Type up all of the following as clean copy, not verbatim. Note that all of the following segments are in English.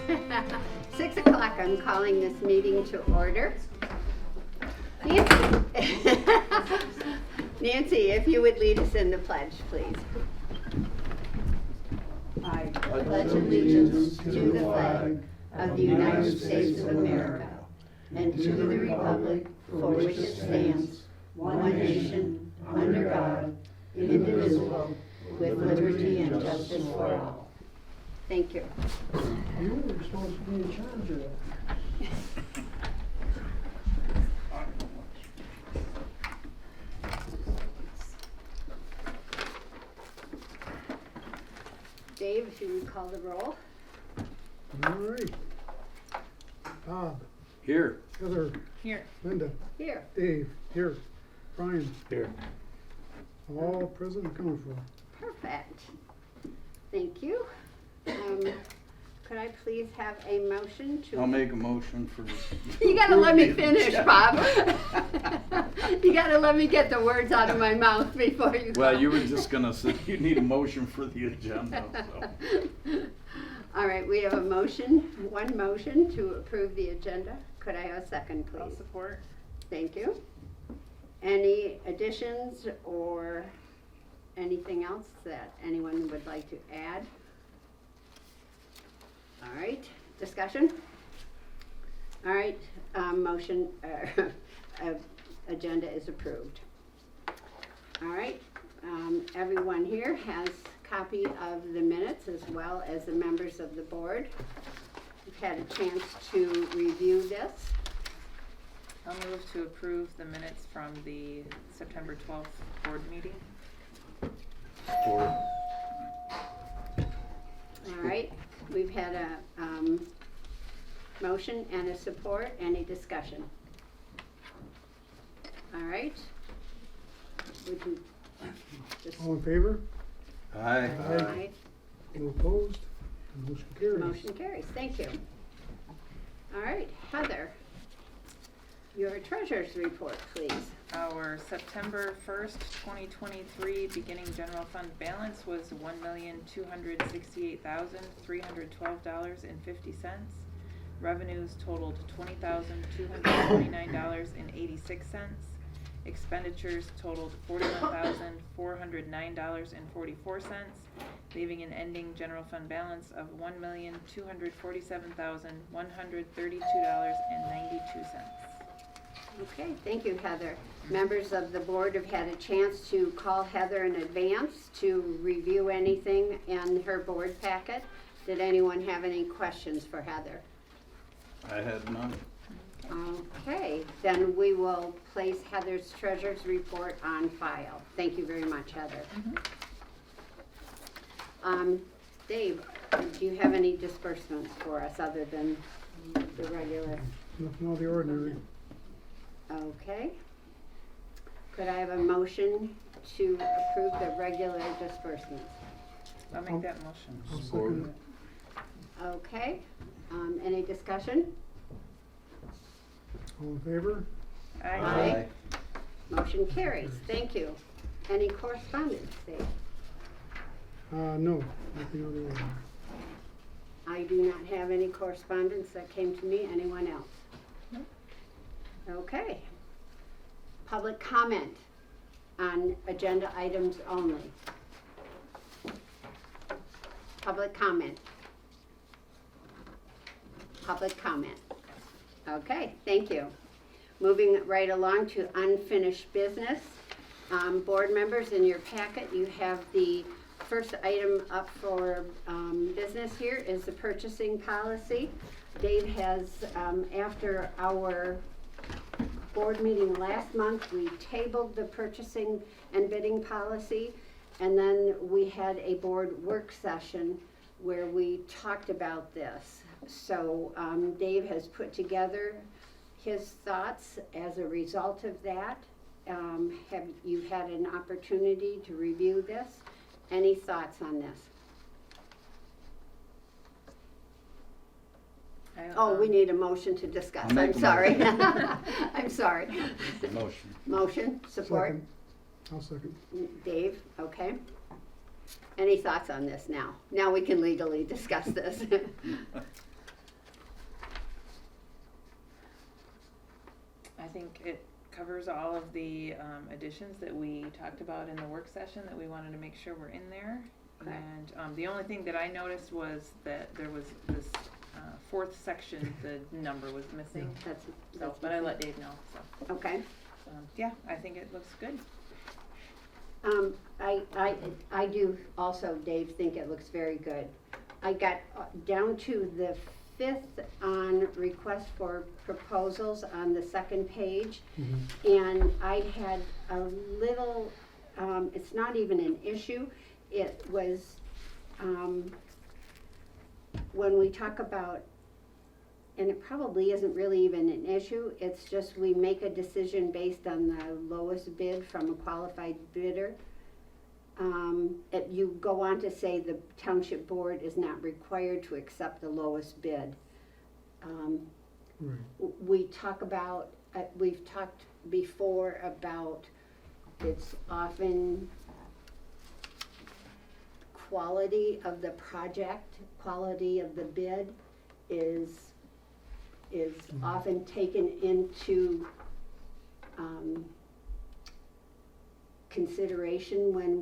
6 o'clock, I'm calling this meeting to order. Nancy, Nancy, if you would lead us in the pledge, please. I pledge allegiance to the flag of the United States of America and to the republic for which it stands, one nation, under God, indivisible, with liberty and justice for all. Thank you. You were supposed to be in charge of that. Dave, if you would call the roll. All right. Bob, Here. Heather, Here. Linda, Here. Dave, here. Brian, Here. all present and accounted for. Perfect. Thank you. Could I please have a motion to? I'll make a motion for. You gotta let me finish, Bob. You gotta let me get the words out of my mouth before you go. Well, you were just gonna say you need a motion for the agenda, so. All right, we have one motion to approve the agenda. Could I have a second, please? I'll support. Thank you. Any additions or anything else that anyone would like to add? All right, discussion? All right, agenda is approved. All right, everyone here has a copy of the minutes as well as the members of the board. You've had a chance to review this. I'll move to approve the minutes from the September 12th board meeting. All right, we've had a motion and a support. Any discussion? All right. Would you just All in favor? Aye. Aye. No opposed? Motion carries. Motion carries. Thank you. All right, Heather, your treasurer's report, please. Our September 1st, 2023 beginning general fund balance was $1,268,312.50. Revenues totaled $20,229.86. Expenditures totaled $41,409.44, leaving an ending general fund balance of $1,247,132.92. Okay, thank you, Heather. Members of the board have had a chance to call Heather in advance to review anything in her board packet. Did anyone have any questions for Heather? I had none. Okay, then we will place Heather's treasurer's report on file. Thank you very much, Heather. Dave, do you have any disbursements for us other than the regular? Nothing out of the ordinary. Okay. Could I have a motion to approve the regular disbursements? I'll make that motion. I'll second it. Okay, any discussion? All in favor? Aye. Motion carries. Thank you. Any correspondence, Dave? No, nothing out of the ordinary. I do not have any correspondence that came to me. Anyone else? No. Okay. Public comment on agenda items only. Public comment. Public comment. Okay, thank you. Moving right along to unfinished business. Board members, in your packet, you have the first item up for business here is the purchasing policy. Dave has, after our board meeting last month, we tabled the purchasing and bidding policy, and then we had a board work session where we talked about this. So Dave has put together his thoughts as a result of that. Have you had an opportunity to review this? Any thoughts on this? Oh, we need a motion to discuss. I'll make I'm a sorry. motion. I'm sorry. Motion. Motion, support? Second. I'll second. Dave, okay. Any thoughts on this now? Now we can legally discuss this. think it covers all of the additions that we talked about in the work session that we wanted to make sure were in there. Okay. And the only thing that I noticed was that there was this fourth section, the number was missing. So, but I let Dave know, so. Okay. Yeah, I think it looks good. I do also, Dave, think it looks very good. I got down to the 5th on request for proposals on the second page, and I had a little, it's not even an issue, it was, when we talk about, and it probably isn't really even an issue, it's just we make a decision based on the lowest bid from a qualified bidder. You go on to say the township board is not required to accept the lowest bid. Right. We talk about, we've talked before about it's often quality of the project, quality of the bid is often taken into consideration when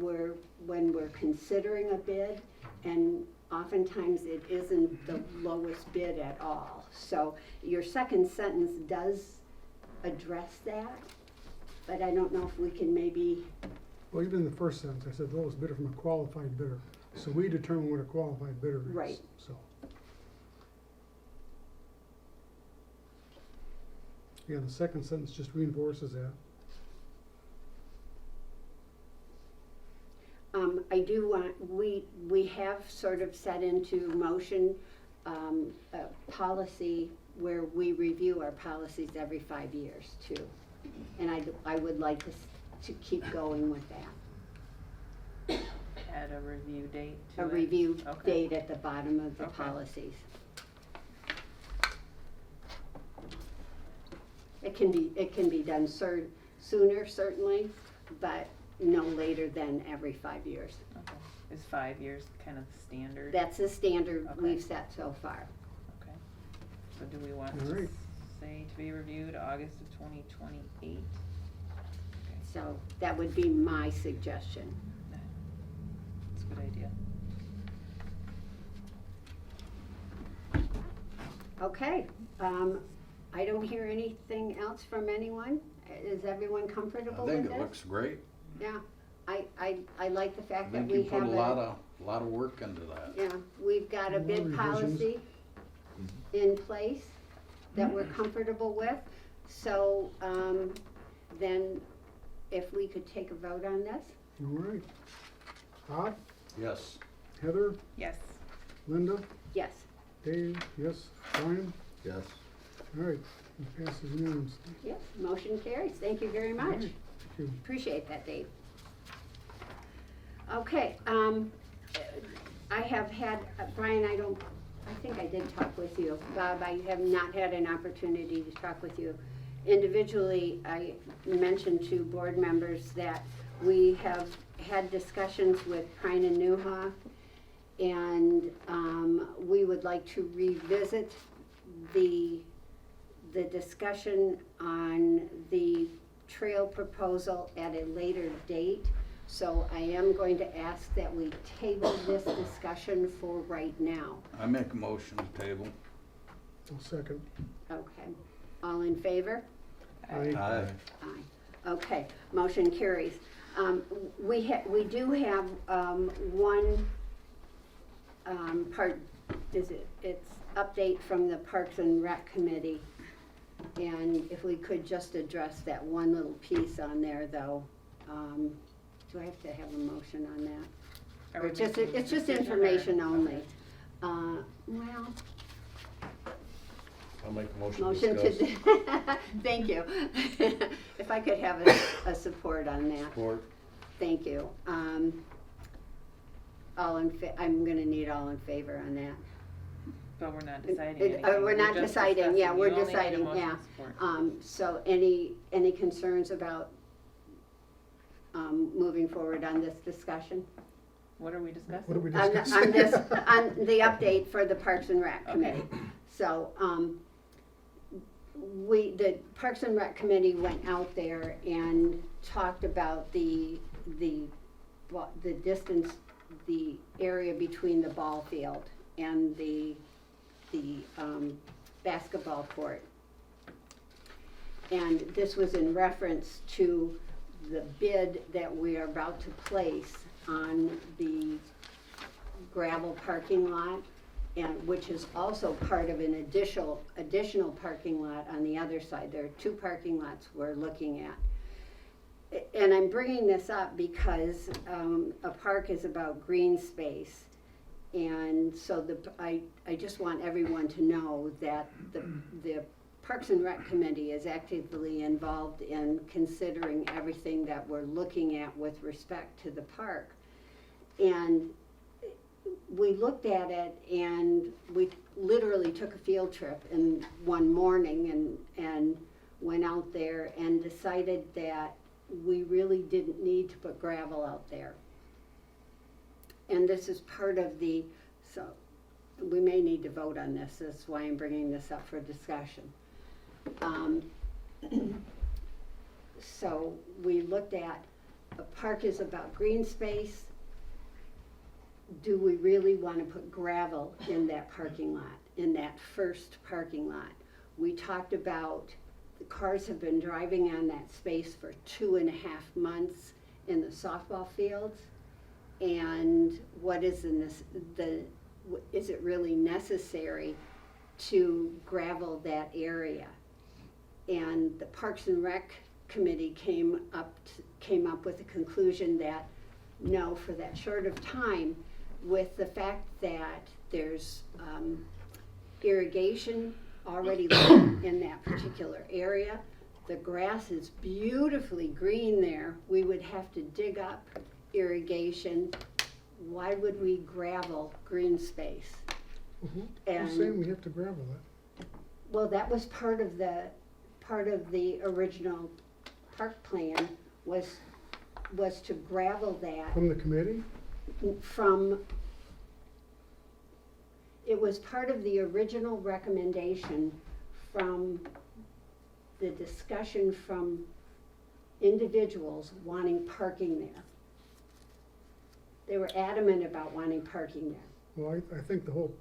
we're considering a bid, and oftentimes it isn't the lowest bid at all. So your second sentence does address that, but I don't know if we can maybe, Well, even in the first sentence, I said lowest bidder from a qualified bidder. So we determine what a qualified bidder is. Right. So. Yeah, the second sentence just reinforces that. I do want, we have sort of set into motion a policy where we review our policies every 5 years too. And I would like to keep going with that. Add a review date to A it. review Okay. date at the bottom of the Okay. policies. It can be done sooner certainly, but no later than every 5 years. Okay. Is 5 years kind of the standard? That's the standard Okay. we've set so far. Okay. So do we want All to right. say to be reviewed August of 2028? Okay, So that would be my suggestion. that's a good idea. Okay, I don't hear anything else from anyone. Is everyone I comfortable with think this? it looks great. Yeah, I like the I fact that think we you put have a lot of work into that. yeah, we've got a A lot of bid revisions. policy in place that we're comfortable with. So, then if we could take a vote on this? All right. Bob, Yes. Heather, Yes. Linda, Yes. Dave, yes, Brian. Yes. All right, it passes unanimously. Yes, motion carries. Thank you very All much. right, thank you. Appreciate that, Dave. Okay, I have had, Brian, I think I did talk with you. Bob, I have not had an opportunity to talk with you. Individually, I mentioned to board members that we have had discussions with Prine and Newhoff, and we would like to revisit the discussion on the trail proposal at a later date. So I am going to ask that we table this discussion for right now. I make a motion to table. I'll second. Okay, all in favor? Aye. Aye. Okay, motion carries. We do have one part, it's update from the Parks and Rec Committee. And if we could just address that one little piece on there though. Do I have to have a motion on that? Are Or we it's just, making a it's just decision, or- information only. Okay. Well, I'll make a motion to motion discuss. to, thank you. If I could have a support on that, Support. thank you. I'm gonna need all in favor on that. But we're not deciding It- anything. we're not just deciding, yeah, discussing. we're You only need a deciding, motion yeah. support. So any concerns about, moving forward on this discussion? What are we discussing? What are we On discussing? this, on the update for the Parks and Rec Okay. Committee. So, the Parks and Rec Committee went out there and talked about the distance, the area between the ball field and the basketball court. And this was in reference to the bid that we are about to place on the gravel parking lot, and which is also part of an additional parking lot on the other side. There are 2 parking lots we're looking at. And I'm bringing this up because a park is about green space. And so I just want everyone to know that the Parks and Rec Committee is actively involved in considering everything that we're looking at with respect to the park. And we looked at it, and we literally took a field trip in one morning and went out there and decided that we really didn't need to put gravel out there. And this is part of so we may need to vote on this. That's why I'm bringing this up for discussion. So we looked at, a park is about green space. Do we really want to put gravel in that parking lot, in that first parking lot? We talked about the cars have been driving on that space for 2.5 months in the softball fields. And what is is it really necessary to gravel that area? And the Parks and Rec Committee came up with the conclusion that no, for that short of time, with the fact that there's irrigation already in that particular area, the grass is beautifully green there. We would have to dig up irrigation. Why would we gravel green space? Who's saying we have to gravel that? Well, that was part of the original park plan was to gravel that From the committee? It was part of the original recommendation from the discussion from individuals wanting parking there. They were adamant about wanting parking there. Well, I think the whole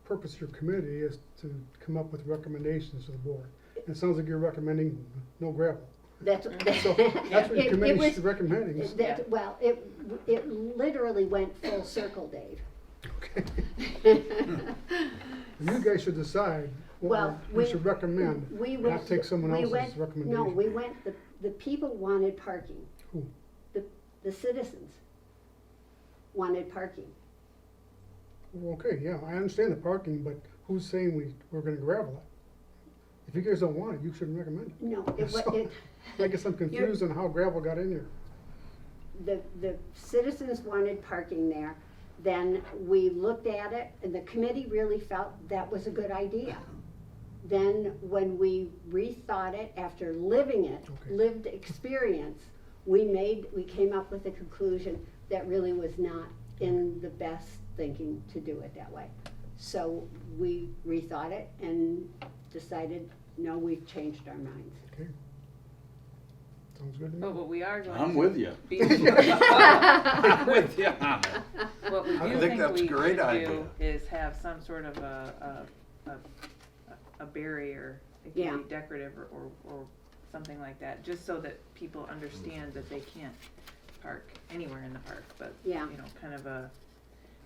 purpose of your committee is to come up with recommendations to the board. It sounds like you're recommending no gravel. That's So that's what your committee's recommending. Well, it literally went full circle, Dave. Okay. You guys should decide what we should recommend, not take someone else's recommendation. No, the people wanted parking. Who? The citizens wanted parking. Well, okay, yeah, I understand the parking, but who's saying we're gonna gravel it? If you guys don't want it, you shouldn't recommend it. No, So, I guess I'm confused on how gravel got in here. the citizens wanted parking there. Then we looked at it, and the committee really felt that was a good idea. Then when we rethought it after living it, Okay. lived experience, we came up with a conclusion that really was not in the best thinking to do it that way. So we rethought it and decided, no, we've changed our minds. Okay. Sounds good to me. But what we are going I'm to with you. be- I'm with you on it. What we I do think think that's a we great should idea. do is have some sort of a barrier. It can Yeah. be decorative or something like that, just so that people understand that they can't park anywhere in the park, but, Yeah. you know, kind of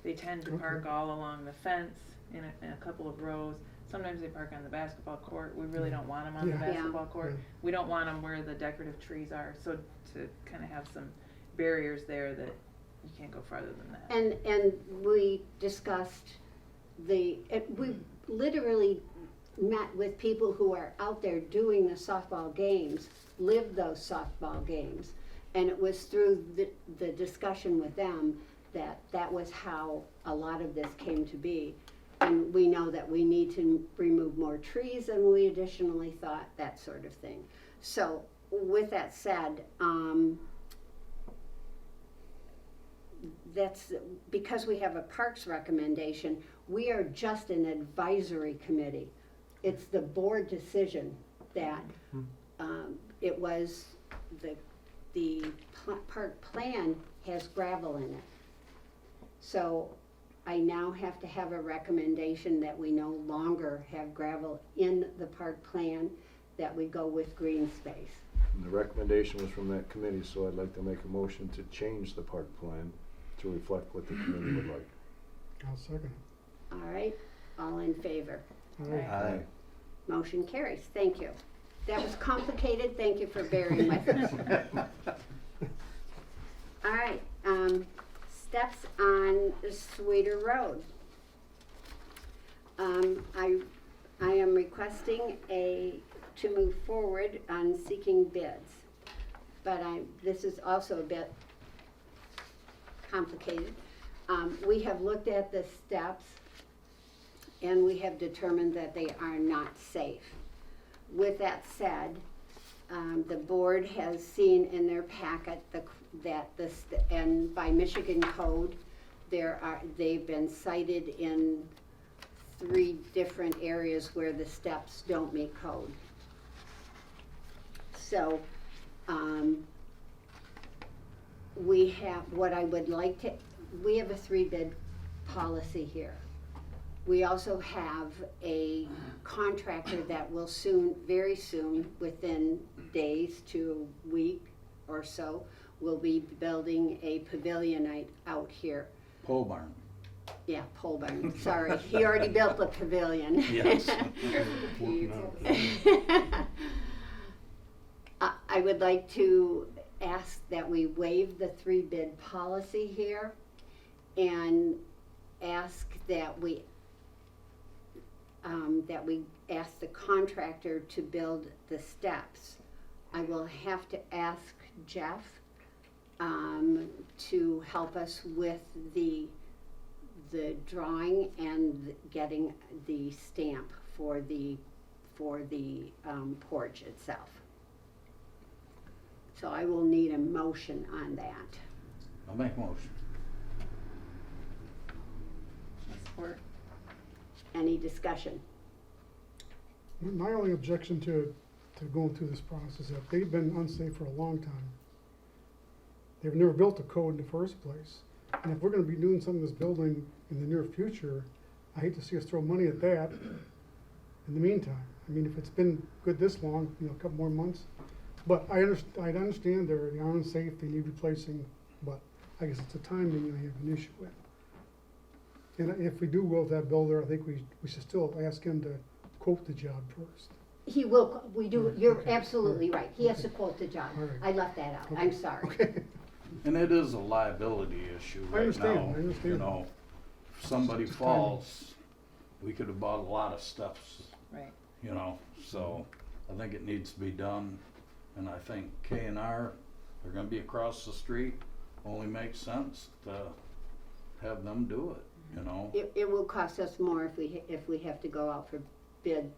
they tend to Okay. park all along the fence in a couple of rows. Sometimes they park on the basketball court. We really don't want them on the Yeah. basketball court. Yeah. We don't want them where the decorative trees are, so to kind of have some barriers there that you can't go farther than that. And we discussed we literally met with people who are out there doing the softball games, live those softball games. And it was through the discussion with them that was how a lot of this came to be. And we know that we need to remove more trees than we additionally thought, that sort of thing. So with that said, that's because we have a parks recommendation, we are just an advisory committee. It's the board decision that, it was, the park plan has gravel in it. So I now have to have a recommendation that we no longer have gravel in the park plan, that we go with green space. And the recommendation was from that committee, so I'd like to make a motion to change the park plan to reflect what the committee would like. I'll second it. All right, all in favor? All right. Aye. Motion carries, thank you. That was complicated, thank you for bearing with us. All right, steps on Cedar Road. I am requesting to move forward on seeking bids, but this is also a bit complicated. We have looked at the steps and we have determined that they are not safe. With that said, the board has seen in their packet and by Michigan code, they've been cited in 3 different areas where the steps don't meet code. So, we have a 3-bid policy here. We also have a contractor that will very soon, within days to a week or so, will be building a pavilion out here. Pole barn. Yeah, pole barn, sorry, he already built the pavilion. Yes. I would like to ask that we waive the 3-bid policy here and ask that we ask the contractor to build the steps. I will have to ask Jeff to help us with the drawing and getting the stamp for the porch itself. So I will need a motion on that. I'll make a motion. Support. Any discussion? My only objection to going through this process is that they've been unsafe for a long time. They've never built a code in the first place. And if we're gonna be doing some of this building in the near future, I hate to see us throw money at that in the meantime. I mean, if it's been good this long, a couple more months. But I understand they are unsafe, they need replacing, but I guess it's the timing I have an issue with. And if we do go with that builder, I think we should still ask him to quote the job first. He will, we do, you're Okay. absolutely right. He has to Okay. quote the job. All right. I left that out, Okay. I'm sorry. Okay. And it is a liability issue I right understand, now. I understand. You know, if somebody Just timing. falls, we could have bought a lot of steps, Right. so I think it needs to be done. And I think K&R, they're gonna be across the street, only makes sense to have them do it, It will cost us more if we have to go out for bid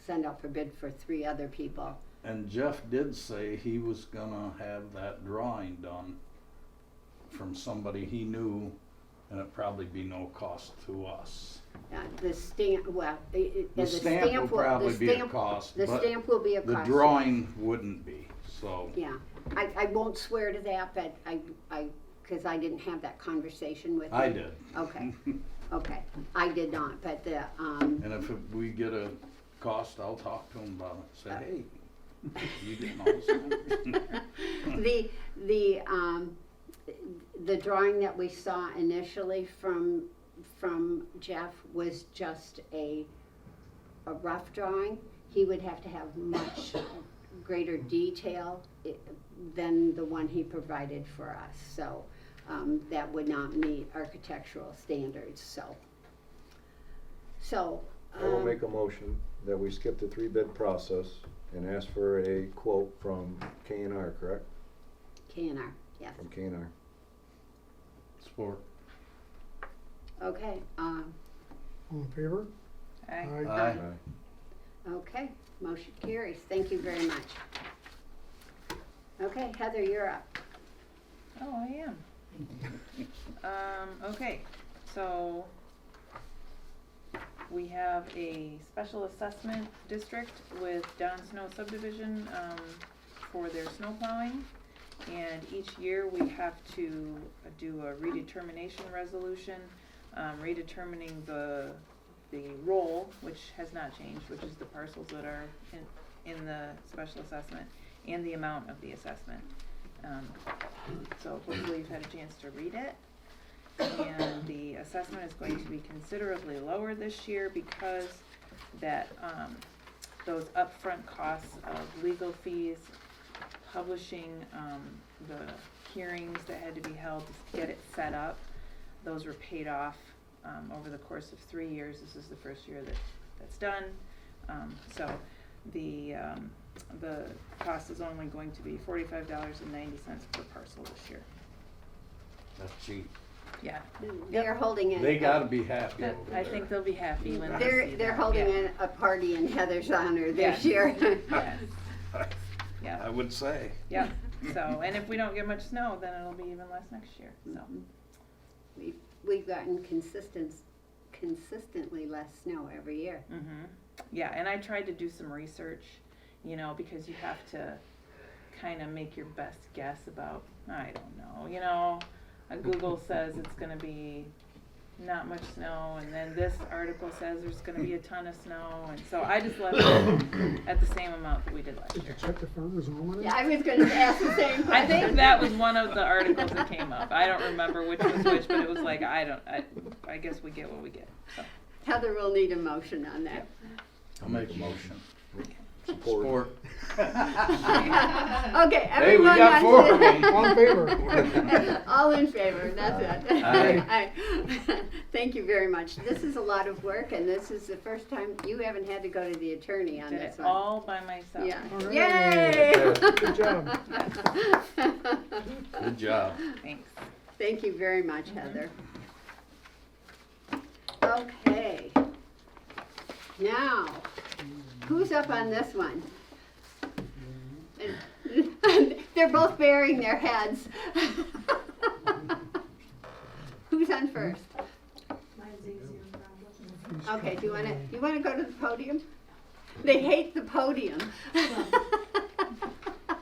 send out for bid for 3 other people. And Jeff did say he was gonna have that drawing done from somebody he knew, and it'd probably be no cost to us. The stamp, well, The stamp will probably be a cost, The but stamp will be a the cost. drawing wouldn't be, so. Yeah, I won't swear to that, but because I didn't have that conversation with him. I did. Okay, okay, I did not, but And if we get a cost, I'll talk to him about it, say, hey, you getting all this? the drawing that we saw initially from Jeff was just a rough drawing. He would have to have much greater detail than the one he provided for us, so that would not meet architectural standards, so. I will make a motion that we skip the 3-bid process and ask for a quote from K&R, correct? K&R, yes. From K&R. Sport. Okay, All in favor? Aye. Aye. okay, motion carries, thank you very much. Okay, Heather, you're up. Oh, I am. Okay, so we have a special assessment district with Down Snow subdivision, for their snow plowing. And each year we have to do a redetermination resolution, redetermining the role, which has not changed, which is the parcels that are in the special assessment, and the amount of the assessment. So hopefully you've had a chance to read it. And the assessment is going to be considerably lower this year because that, those upfront costs of legal fees, publishing, the hearings that had to be held to get it set up, those were paid off, over the course of 3 years. This is the first year that's done. So the cost is only going to be $45.90 per parcel this year. That's cheap. Yeah. They're holding it. They gotta be happy over I there. think they'll be happy when they see They're that. holding Yeah. a party in Heather's honor this Yes. year. Yes. Yeah. I would say. Yeah. So, and if we don't get much snow, then it'll be even less next year. So. We've gotten consistently less snow every year. Mhm. Yeah, and I tried to do some research, because you have to kind of make your best guess about, I don't know, Google says it's gonna be not much snow, and then this article says there's gonna be a ton of snow, and so I just left it at the same amount that we did last Did you year. check the farmer's almanac? Yeah, I was gonna ask the same question. I think that was one of the articles that came up. I don't remember which was which, but it was like, I guess we get what we get, so. Heather will need a motion on that. I'll make a motion. Support. Okay, Hey, we everyone got 4 of wants them. All in favor? All in favor, that's it. Aye. Aye. Thank you very much. This is a lot of work, and this is the first time you haven't had to go to the attorney on Did this it one. all by myself. Yeah. All right. Yay! Good job. Good job. Thanks. Thank you very much, Heather. Okay. Now, who's up on this one? They're both baring their heads. Who's on first? Okay, do you wanna go to the podium? They hate the podium. I don't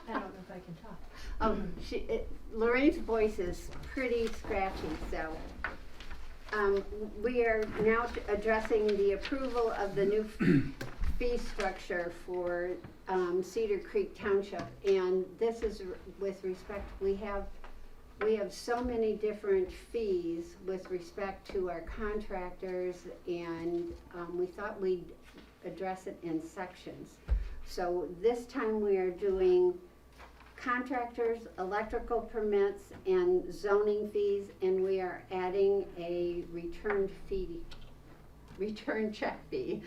know if I can talk. Oh, Lorraine's voice is pretty scratchy, so. We are now addressing the approval of the new fee structure for Cedar Creek Township. And this is with respect, we have so many different fees with respect to our contractors, and we thought we'd address it in sections. So this time we are doing contractors, electrical permits, and zoning fees, and we are adding a return check fee,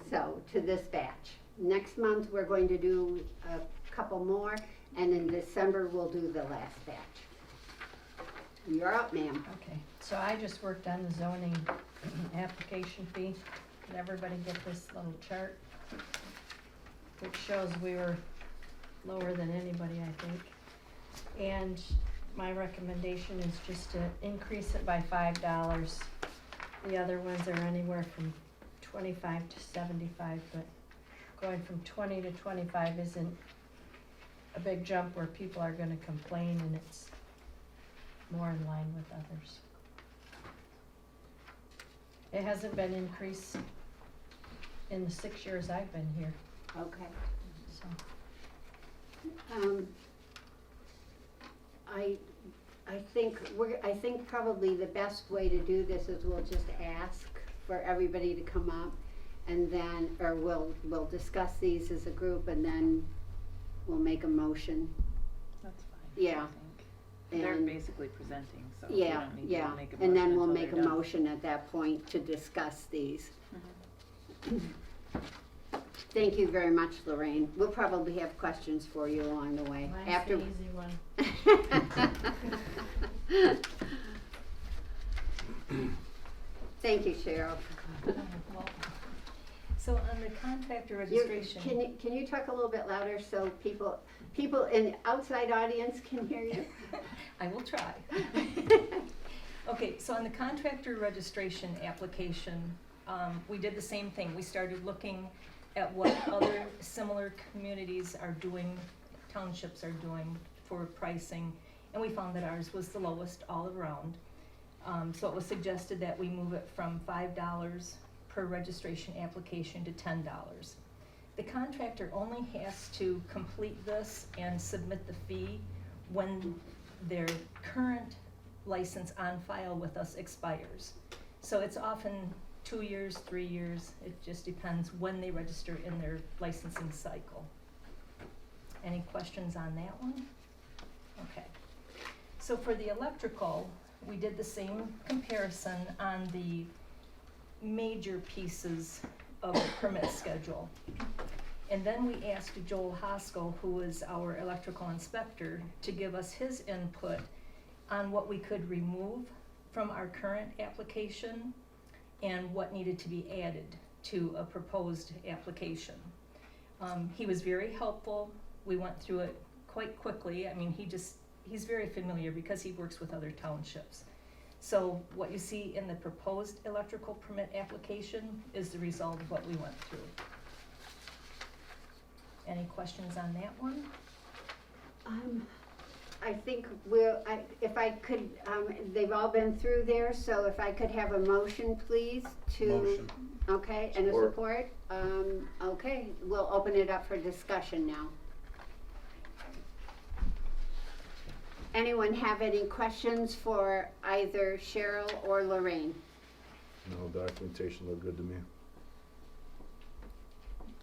so, to this batch. Next month, we're going to do a couple more, and in December, we'll do the last batch. You're up, ma'am. Okay, so I just worked on the zoning application fee. Did everybody get this little chart? Which shows we were lower than anybody, I think. And my recommendation is just to increase it by $5. The other ones are anywhere from 25 to 75, but going from 20 to 25 isn't a big jump where people are gonna complain, and it's more in line with others. It hasn't been increased in the 6 years I've been here, Okay. so. I think probably the best way to do this is we'll just ask for everybody to come up, and then, or we'll discuss these as a group, and then we'll make a motion. That's fine. Yeah. I think. They're And- basically presenting, so we Yeah, don't need yeah, to make a motion and then we'll until make a they're done. motion at that point to discuss these. Mhm. Thank you very much, Lorraine. We'll probably have questions for you along the way. Mine's After. the easy one. Thank you, Cheryl. So on the contractor You- registration. Can you talk a little bit louder so people in the outside audience can hear you? I will try. Okay, so on the contractor registration application, we did the same thing. We started looking at what other similar communities are doing, townships are doing for pricing, and we found that ours was the lowest all around. So it was suggested that we move it from $5 per registration application to $10. The contractor only has to complete this and submit the fee when their current license on file with us expires. So it's often 2 years, 3 years, it just depends when they register in their licensing cycle. Any questions on that one? Okay. So for the electrical, we did the same comparison on the major pieces of the permit schedule. And then we asked Joel Hoskell, who is our electrical inspector, to give us his input on what we could remove from our current application and what needed to be added to a proposed application. He was very helpful. We went through it quite quickly. I mean, he's very familiar because he works with other townships. So what you see in the proposed electrical permit application is the result of what we went through. Any questions on that one? I think if I could, they've all been through there, so if I could have a motion, please, to. Motion. Okay, and a Support. support? Okay, we'll open it up for discussion now. Anyone have any questions for either Cheryl or Lorraine? No, documentation looked good to me.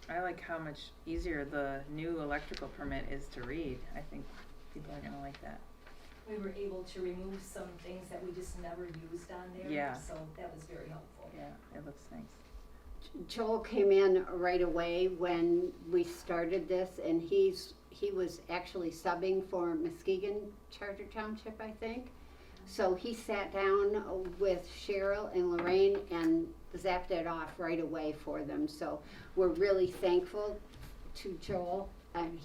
I like how much easier the new electrical permit is to read. I think people are gonna like that. We were able to remove some things that we just never used on there. Yeah. So that was very helpful. Yeah, it looks nice. Joel came in right away when we started this, and he was actually subbing for Muskegon Charter Township, I think. So he sat down with Cheryl and Lorraine and zapped it off right away for them. So we're really thankful to Joel.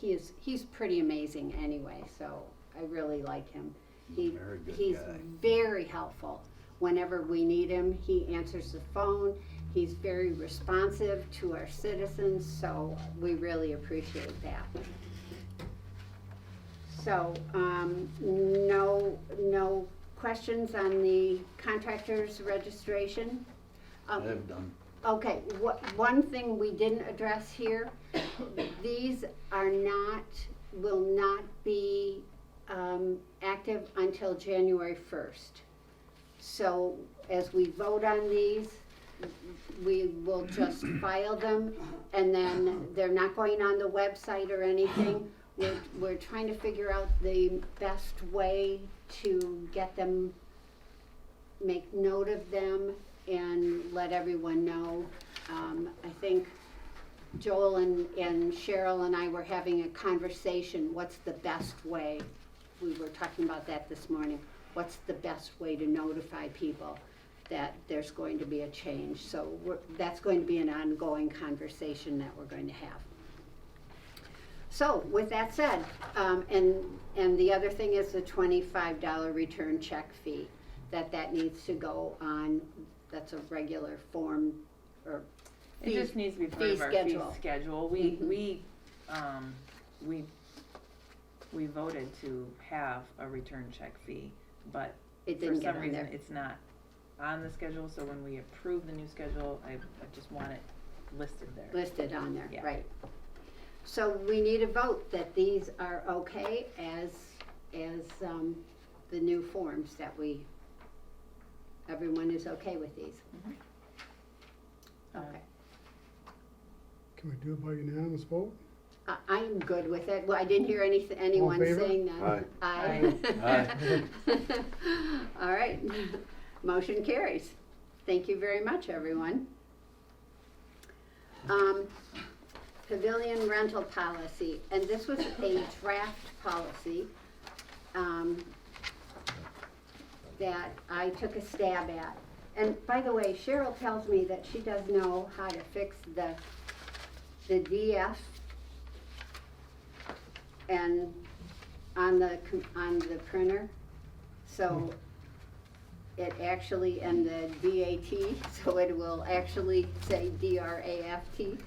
He's pretty amazing anyway, so I really like him. He's a very good He's guy. very helpful. Whenever we need him, he answers the phone. He's very responsive to our citizens, so we really appreciate that. So, no questions on the contractor's registration? I've done. Okay, one thing we didn't address here, these will not be active until January 1st. So as we vote on these, we will just file them, and then they're not going on the website or anything. We're trying to figure out the best way to get them, make note of them, and let everyone know. I think Joel and Cheryl and I were having a conversation, what's the best way? We were talking about that this morning. What's the best way to notify people that there's going to be a change? So that's going to be an ongoing conversation that we're going to have. So with that said, and the other thing is the $25 return check fee, that needs to go on. That's a regular form or It just needs to be part fee of our schedule. fee schedule. We voted to have a return check fee, but It for didn't get some on reason there. it's not on the schedule, so when we approve the new schedule, I just want it listed there. Listed on there, Yeah. right. So we need a vote that these are okay as the new forms that everyone is okay with these. Uh, Okay. Can we do it by unanimous vote? I'm good with it. Well, I didn't hear anyone favor? saying that. Aye. Aye. All right, motion carries. Thank you very much, everyone. Pavilion rental policy, and this was a draft policy that I took a stab at. And by the way, Cheryl tells me that she does know how to fix the DF and on the printer. So it actually, and the DAT, so it will actually say DRAFT.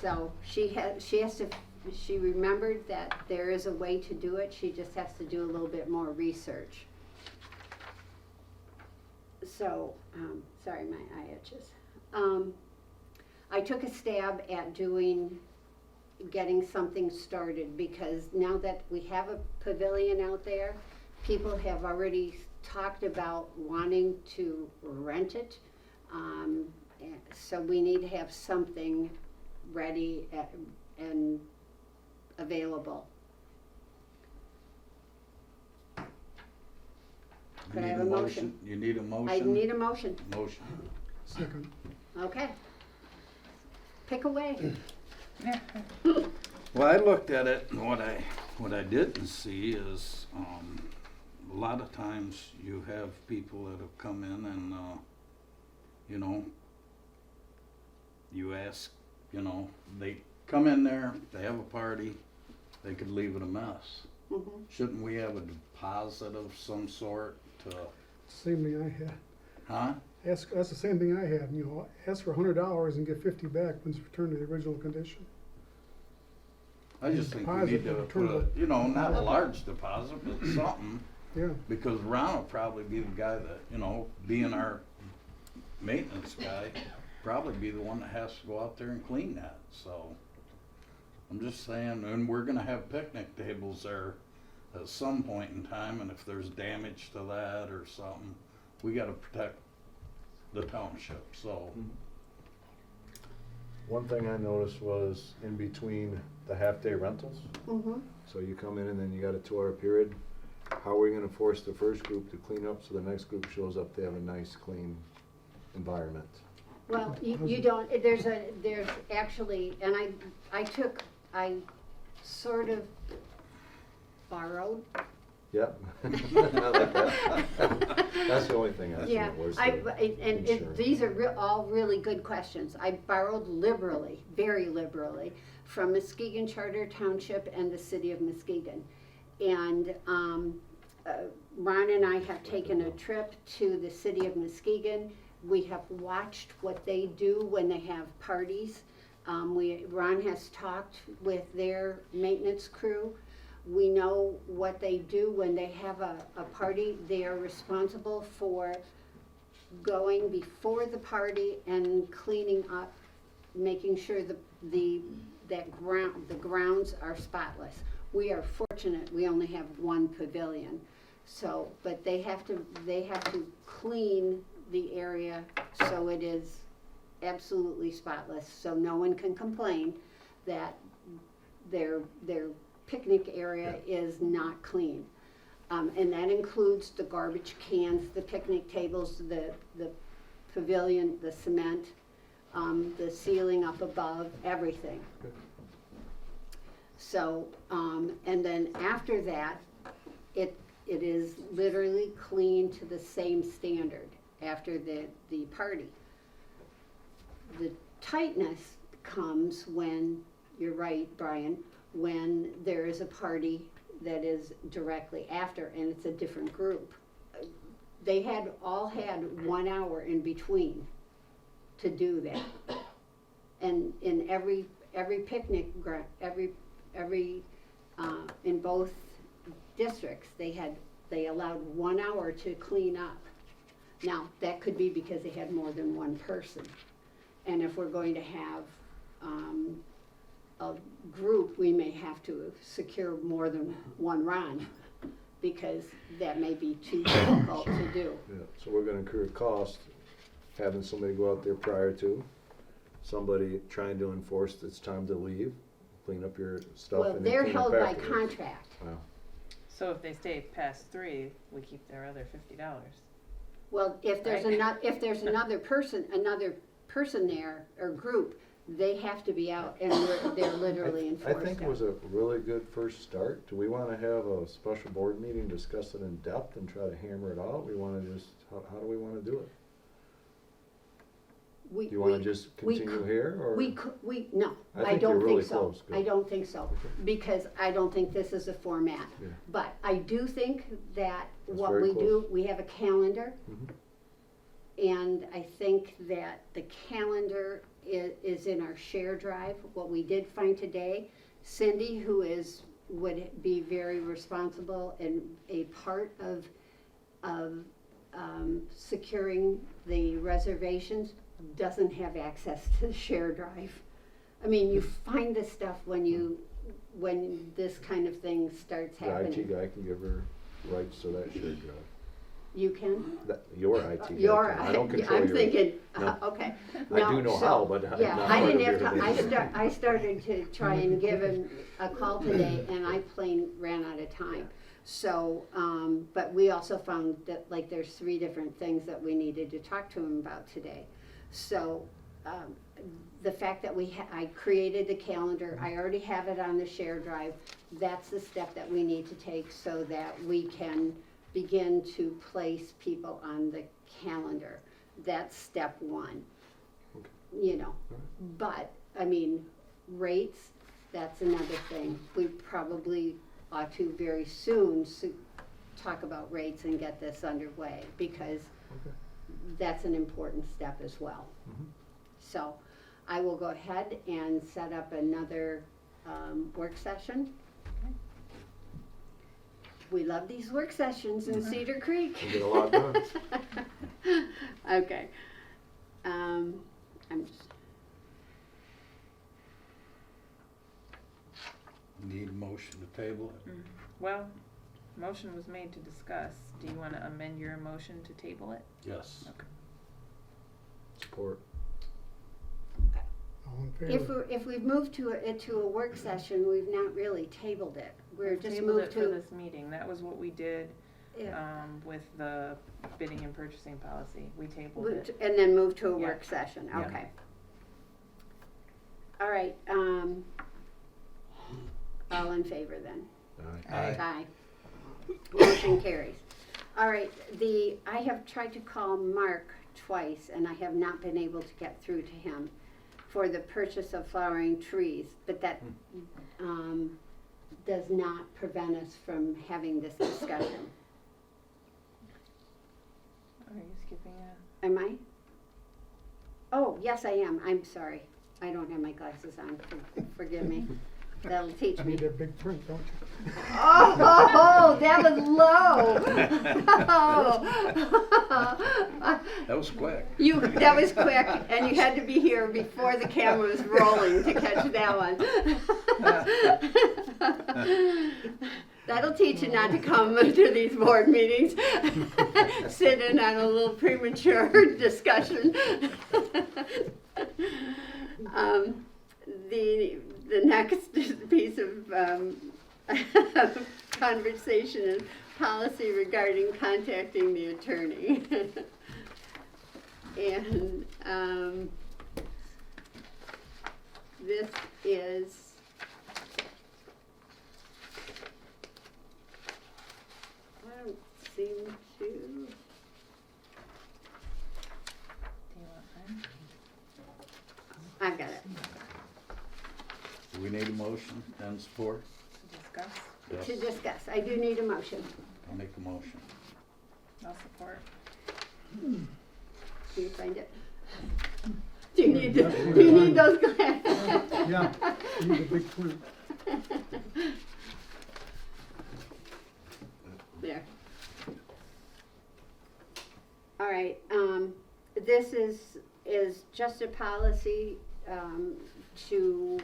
So she remembered that there is a way to do it, she just has to do a little bit more research. So, sorry, my eye itches. I took a stab at getting something started, because now that we have a pavilion out there, people have already talked about wanting to rent it. So we need to have something ready and available. Could I have a motion? You need a motion? I need a motion. Motion. Second. Okay. Pick away. Well, I looked at it, and what I didn't see is, a lot of times you have people that have come in and, you know, you ask, you know, they come in there, they have a party, they could leave it a mess. Mhm. Shouldn't we have a deposit of some sort to, Same thing I had. huh? That's the same thing I had, you know, ask for $100 and get 50 back when it's returned to the original condition. I just think we Deposit need to would put return a, you know, not a large deposit, but something. Yeah, Because Ron will probably be the guy that, you know, being our maintenance guy, probably be the one that has to go out there and clean that, so. I'm just saying, and we're gonna have picnic tables there at some point in time, and if there's damage to that or something, we gotta protect the township, so. One thing I noticed was in between the half-day rentals, Mhm. so you come in and then you got a 2-hour period. How are we gonna force the first group to clean up so the next group shows up, they have a nice, clean environment? Well, you don't, there's actually, and I sort of borrowed. Yep. I like that. That's the only thing I Yeah, think was and insurance. these are all really good questions. I borrowed liberally, very liberally, from Muskegon Charter Township and the city of Muskegon. And Ron and I have taken a trip to the city of Muskegon. We have watched what they do when they have parties. Ron has talked with their maintenance crew. We know what they do when they have a party. They are responsible for going before the party and cleaning up, making sure the grounds are spotless. We are fortunate we only have one pavilion, so, but they have to clean the area so it is absolutely spotless, so no one can complain that their picnic area is not clean. And that includes the garbage cans, the picnic tables, the pavilion, the cement, the ceiling up above, everything. So, and then after that, it is literally clean to the same standard after the party. The tightness comes when, you're right, Brian, when there is a party that is directly after and it's a different group. They all had 1 hour in between to do that. And in every picnic, in both districts, they allowed 1 hour to clean up. Now, that could be because they had more than one person. And if we're going to have a group, we may have to secure more than one Ron, because that may be too difficult to do. Yeah, so we're gonna incur cost, having somebody go out there prior to, somebody trying to enforce it's time to leave, clean up your stuff Well, and then they're clean up held by afterwards. contract. Wow. So if they stay past 3, we keep their other $50. Well, if there's Right. another person there, or group, they have to be out, and they're literally I enforced think it out. was a really good first start. Do we wanna have a special board meeting, discuss it in depth and try to hammer it out? We wanna just, how do we wanna do it? We, Do you wanna we- just we continue cou- here, or? no, I I think you're don't really think so. close. Good. I don't think so, Okay. because I don't think this is a format. Yeah. But I do think that That's what very we do, we have a calendar, Mhm. and I think that the calendar is in our share drive. What we did find today, Cindy, who would be very responsible and a part of securing the reservations, doesn't have access to the share drive. I mean, you find this stuff when this kind of thing starts The IT happening. guy can give her rights to that shared drive. You can? Your IT guy Your, can. I don't control I'm your. thinking, No. okay. I No, do know so- how, but Yeah, not I part didn't of have your time, I started to try and give him a call today, and I plain ran out of time. So, but we also found that, like, there's 3 different things that we needed to talk to him about today. So, the fact that I created the calendar, I already have it on the share drive, that's the step that we need to take so that we can begin to place people on the calendar. That's step 1. Okay. You know, but, I mean, rates, that's another thing. We probably ought to very soon talk about rates and get this underway, because Okay. that's an important step as well. Mhm. So I will go ahead and set up another work session. We love these work sessions in Cedar Creek. We get a lot done. Okay. I'm just, Need a motion to table it? Well, motion was made to discuss. Do you wanna amend your motion to table it? Yes. Support. All in favor? if we've moved to a work session, we've not really tabled it. We're We've just tabled moved it for to, this meeting. That was what we did, yeah. with the bidding and purchasing policy. We tabled it. And then move to a Yeah. work session, Yeah. okay. All right, all in favor then? Aye. Aye. Motion carries. All right, I have tried to call Mark twice, and I have not been able to get through to him for the purchase of flowering trees, but that, does not prevent us from having this discussion. Are you skipping a? Am I? Oh, yes, I am. I'm sorry. I don't have my glasses on. Forgive me. That'll teach You me. need that big print, don't you? Oh, that was low. That was quick. That was quick, and you had to be here before the camera was rolling to catch that one. That'll teach you not to come to these board meetings, sit in on a little premature discussion. The next piece of conversation is policy regarding contacting the attorney. And this is I don't seem to. Do you want mine? I've got it. Do we need a motion and support? To discuss? Yes. To discuss. I do need a motion. I'll make a motion. I'll support. Can you find it? Do you need those glasses? Yeah, you need a big print. There. All right, this is just a policy, to,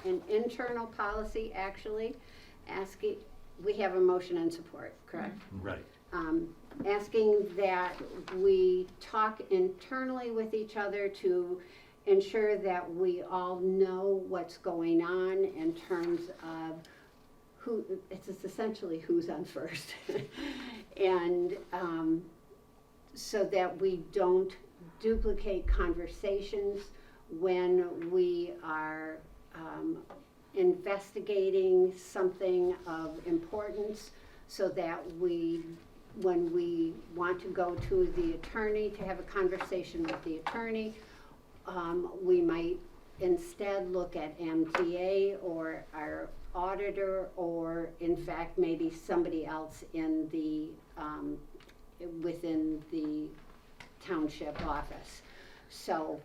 an internal policy, actually, asking, we have a motion and support, correct? Right. Asking that we talk internally with each other to ensure that we all know what's going on in terms of it's essentially who's on first. And so that we don't duplicate conversations when we are investigating something of importance, so that we when we want to go to the attorney to have a conversation with the attorney, we might instead look at MTA or our auditor, or in fact, maybe somebody else in the, within the township office. So,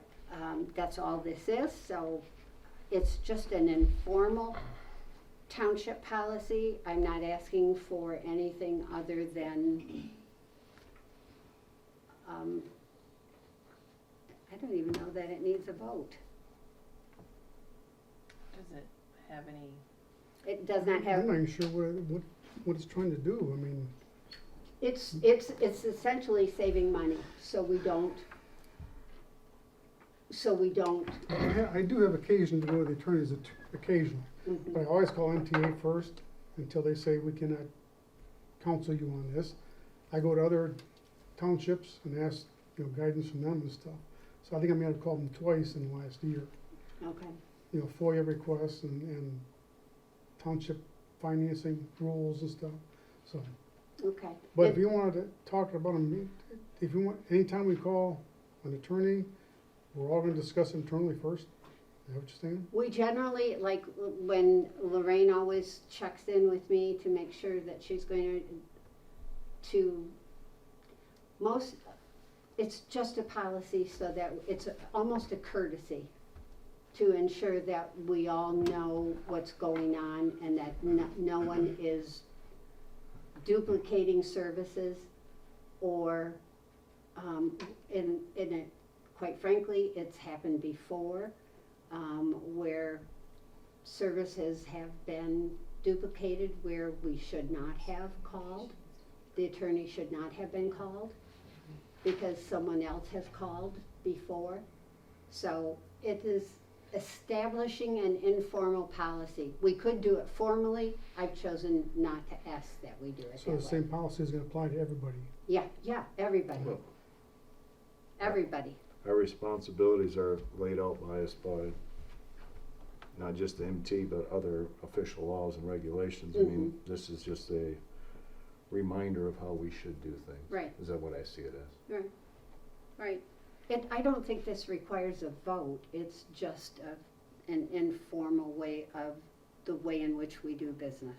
that's all this is. So it's just an informal township policy. I'm not asking for anything other than, I don't even know that it needs a vote. Does it have any, It does not have, I'm not even sure what it's trying to do. I mean, it's essentially saving money, so we don't, I do have occasion to go to the attorneys occasionally, but I always call MTA first until they say we cannot counsel you on this. I go to other townships and ask, guidance from them and stuff. So I think I may have called them twice in the last year. okay, FOIA requests and township financing rules and stuff, so. okay. But if you wanted to talk about them, if you want, anytime we call an attorney, we're all gonna discuss internally first. Is that what you're saying? We generally, like, when Lorraine always checks in with me to make sure that she's going to most, it's just a policy so that it's almost a courtesy to ensure that we all know what's going on and that no one is duplicating services or, in it, quite frankly, it's happened before, where services have been duplicated where we should not have called. The attorney should not have been called because someone else has called before. So it is establishing an informal policy. We could do it formally. I've chosen not to ask that we do it So that the way. same policy is gonna apply to everybody. Yeah, everybody, Well, everybody. our responsibilities are laid out by us by not just the MT, but other official laws and regulations. I mean, this is just a reminder of how we should do things. Right. Is that what I see it as? Right. I don't think this requires a vote. It's just an informal way of the way in which we do business.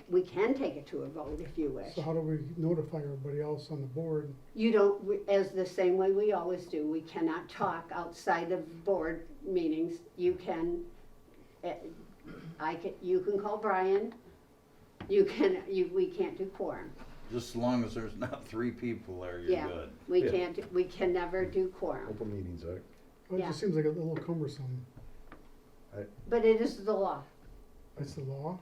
We can take it to a vote if you wish. So how do we notify everybody else on the board? You don't, as the same way we always do, we cannot talk outside of board meetings. You can, you can call Brian. We can't do quorum. Just as long as there's not 3 people there, you're Yeah. good. Yeah. We can never do quorum. Open meetings act. Well, it Yeah. just seems like a little cumbersome. But it is the law. It's the law.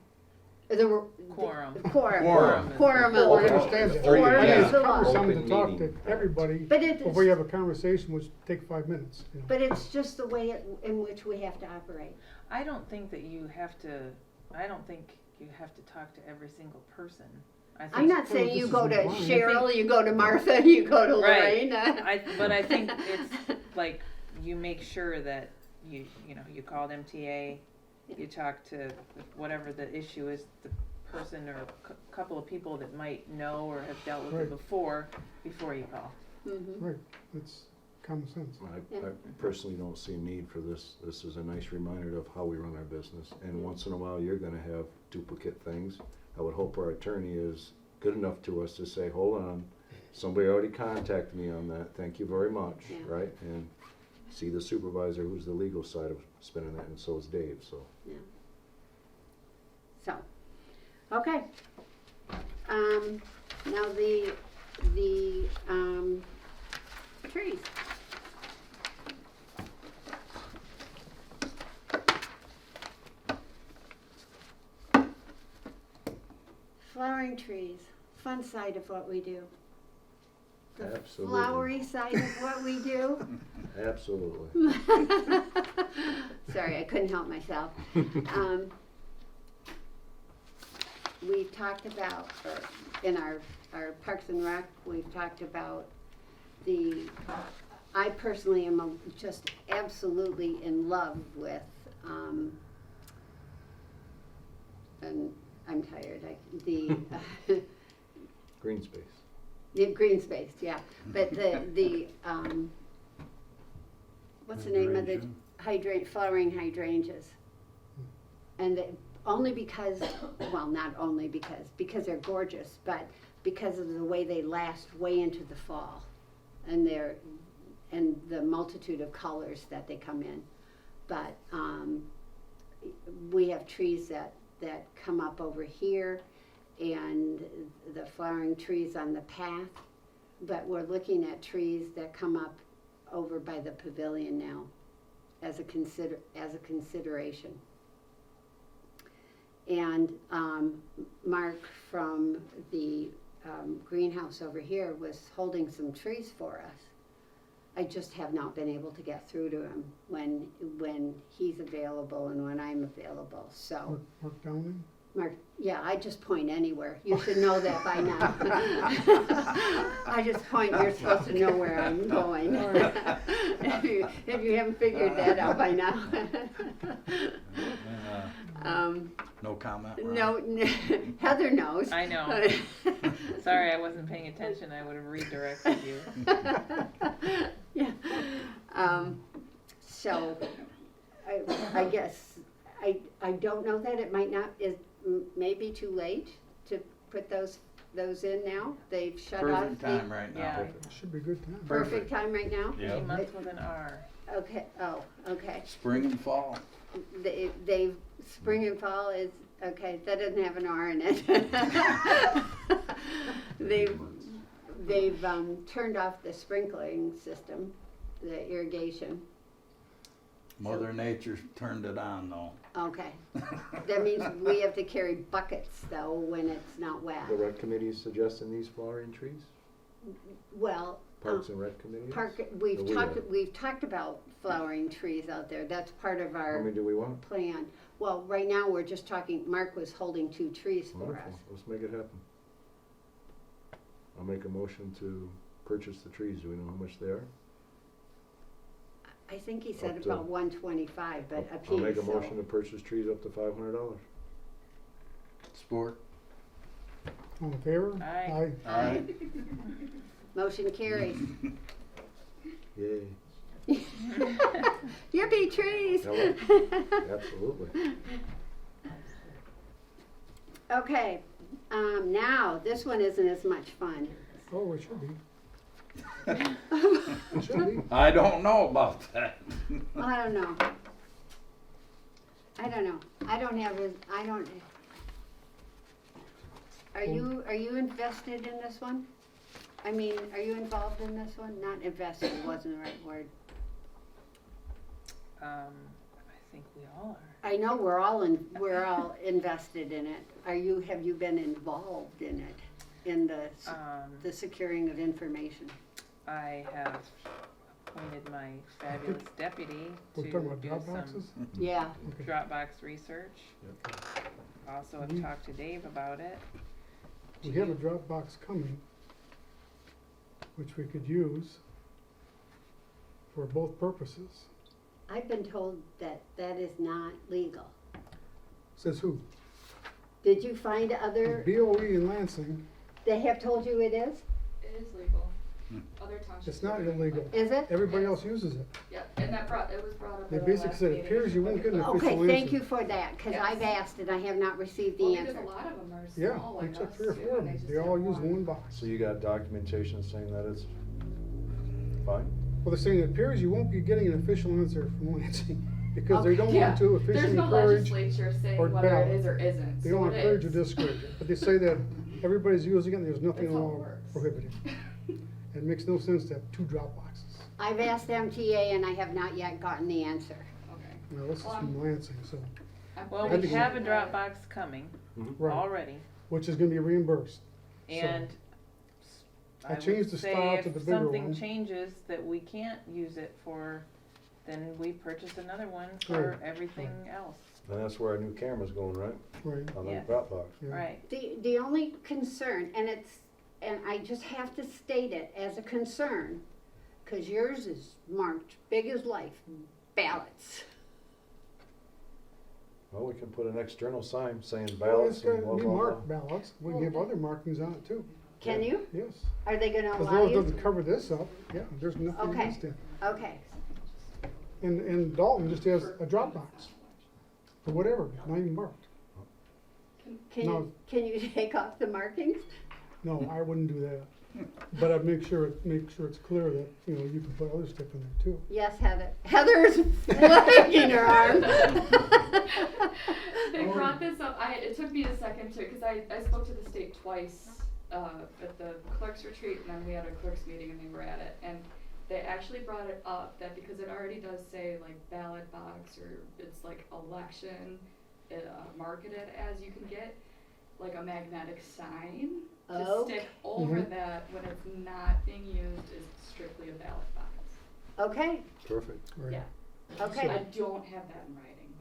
quorum? Quorum. Oh, I understand that. Quorum I think is it's the law. cumbersome to Open talk to meeting. everybody But it before you is, have a conversation, which take 5 minutes. but it's just the way in which we have to operate. I don't think you have to talk to every single person. I think I'm not Well, saying this you is go to fine. Cheryl, you go to Martha, you go to Right. Lorraine. But I think it's like you make sure that you called MTA, you talk to whatever the issue is, the person or a couple of people that might know or have dealt with Right. it before you call. Mhm. Right, it's common sense. I personally don't see a need for this. This is a nice reminder of how we run our business. And once in a while, you're gonna have duplicate things. I would hope our attorney is good enough to us to say, hold on, somebody already contacted me on that, thank you very much, Yeah. right? And see the supervisor who's the legal side of spinning that, and so is Dave, so. So, okay. Now the trees. Flowering trees, fun side of what we do. The Absolutely. flowery side of what we do. Absolutely. Sorry, I couldn't help myself. We've talked about, in our Parks and Rec, we've talked about I personally am just absolutely in love with I'm tired, the, Green space. the green space, yeah, but the, what's the name of the flowering hydrangeas? And only because, well, not only because they're gorgeous, but because of the way they last way into the fall, and the multitude of colors that they come in. But we have trees that come up over here, and the flowering trees on the path. But we're looking at trees that come up over by the pavilion now, as a consideration. And Mark from the greenhouse over here was holding some trees for us. I just have not been able to get through to him when he's available and when I'm available. So, Mark Downing? Mark, yeah, I just point anywhere. You should know that by now. I just point. You're supposed to know where I'm going. if you haven't figured that out by now. No comment, Ron? No, Heather knows. I know. Sorry, I wasn't paying attention. I would have redirected you. Yeah. So, I guess I don't know that it might not is maybe too late to put those in now. They've shut off. Perfect time right now. Yeah. Should be a good time. Perfect time right now. Yeah. Any month with an R. Okay. Oh, okay. Spring and fall. They've spring and fall is okay. That doesn't have an R in it. They've turned off the sprinkling system, the irrigation. Mother Nature turned it on though. Okay. That means we have to carry buckets though when it's not wet. The rec committee is suggesting these flowering trees? Well, Parks and rec committee? we've talked about flowering trees out there. That's part of How our many do we want? plan. Well, right now we're just talking. Mark was holding 2 trees for Wonderful, us. let's make it happen. I'll make a motion to purchase the trees, do we know how much they are? I think he said Up to- about 125, but a piece. I'll make a so- motion to purchase trees up to $500. Sport. All in favor? Aye. Aye. Motion carries. Yay. Yippee trees! Hello. Absolutely. Okay, now this one isn't as much fun. Oh, it should be. It should be. I don't know about that. I don't know. I don't have his, Are you invested in this one? I mean, are you involved in this one? Not invested, wasn't the right word. I think we all are. I know we're all invested in it. Have you been involved in it, in the securing of information? I have appointed my fabulous deputy We're to talking about do drop some boxes? Yeah, Okay. Dropbox research. Also have talked to Dave about it. We have a Dropbox coming, which we could use for both purposes. I've been told that is not legal. Says who? Did you find other, BOE in Lansing, they have told you it is? It is legal. Other townships. it's not are doing illegal. Is it? Everybody else uses it. Yeah, and it was brought up They at our basically last said, it meeting. appears you won't get an official Okay, answer. thank you for that, because Yes. I've asked and I have not received Well, the because answer. a lot of them are Yeah, small they like took us 3 or too, 4 of and they them. just They all have use one box. So you got documentation saying that it's fine? Well, they're saying it appears you won't be getting an official answer from Lansing because they don't Yeah, want to there's officially no encourage, legislature saying or whether ballot. it is or isn't. they so don't it encourage or is. discourage it. But they say that everybody's using it and there's nothing That's how it law works. prohibiting. It makes no sense to have 2 drop boxes. I've asked MTA and I have not yet gotten the answer. Okay. Now, this is from Lansing, so, I'm Well, pretty we think- have a sure that- Dropbox coming right, already, which is gonna be reimbursed. and I I would changed the say style to the if bigger something one. changes that we can't use it for, then we purchase another one for Right, everything else. And that's where our new camera's going, right? Right, On the Yes. Dropbox. yeah. Right. The only concern, and I just have to state it as a concern, because yours is marked big as life, ballots. Well, we can put an external sign saying Well, ballots it's and gonna blah, be blah, blah. marked ballots, we can have other markings on it too, Can you? yes. Are they gonna As allow long as it you? doesn't cover this up, yeah, there's nothing Okay. against it. Okay, And Dalton just has a drop box, or whatever, not even marked. No. can you take off the markings? No, I wouldn't do that. But I'd make sure it's clear that, you know, you can put other stuff in there too. Yes, Heather. Heather's flicking her arm. They brought this up, it took me a second to, cause I spoke to the state twice, at the clerk's retreat, and then we had a clerk's meeting and they were at it, and they actually brought it up that because it already does say like ballot box, or it's like election, marketed as you can get, like a magnetic sign to Okay. stick over Mhm. that when it's not being used is strictly a ballot box. Okay, Perfect. Right. Yeah. okay, I don't have that in writing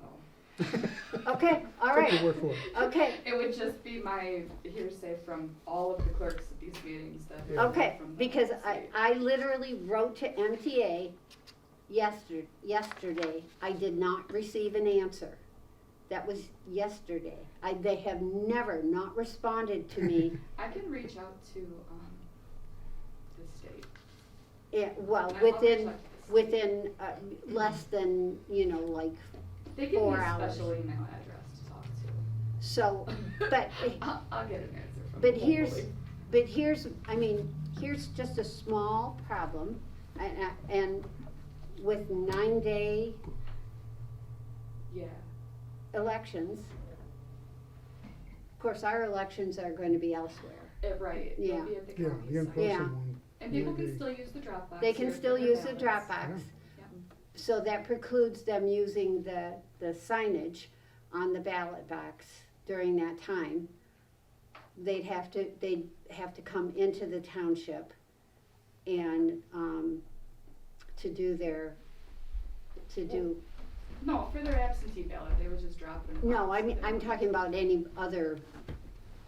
though. okay, all Take right, your word for it. okay. It would just be my hearsay from all of the clerks at these meetings that. Yeah. Okay, from the because state. I literally wrote to MTA yesterday. I did not receive an answer. That was yesterday. They have never not responded to me. I can reach out to, the state. Well, I'll reach within, out to the state. within less than, you know, like, They give me 4 a hours. special email address to talk to. so, but, I'll get an answer from but them, here's, hopefully. but here's, I mean, here's just a small problem, and with 9-day Yeah, elections, of course, our elections are going to be elsewhere. right, Yeah. they'll be at the Yeah, county the site. in-person Yeah. one. And people can Maybe. still use the Dropbox. They can here still for their use the ballots. Dropbox. Yep. So that precludes them using the signage on the ballot box during that time. They'd have to come into the township and, to do, No, for their absentee ballot, they would just drop it in the no, box. I'm talking about any other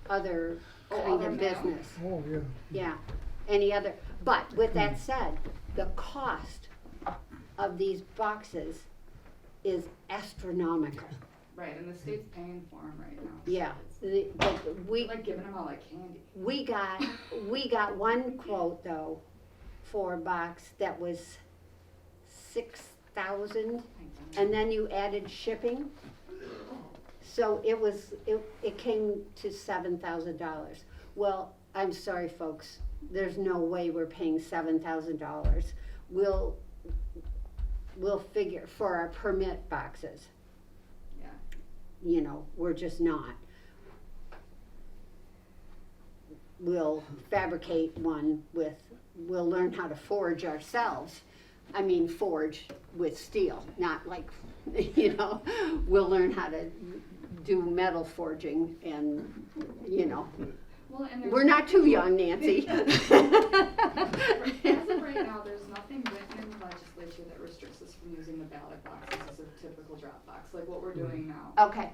Oh, kind other of mail. business. Oh, yeah. Yeah, any other, but with that said, the cost of these boxes is astronomical. Right, and the state's paying for them right now. so Yeah, it's- but They're we, like giving them out like candy. we got one quote though for a box that was 6,000, and then you added shipping. So it came to $7,000. Well, I'm sorry, folks, there's no way we're paying $7,000. We'll figure for our permit boxes, Yeah. you know, we're just not. We'll fabricate one we'll learn how to forge ourselves. I mean, forge with steel, not like, you know, we'll learn how to do metal forging and, you know, Well, and there's we're not too young, Nancy. As of right now, there's nothing written in the legislature that restricts us from using the ballot boxes as a typical drop box, like what we're doing now. Okay,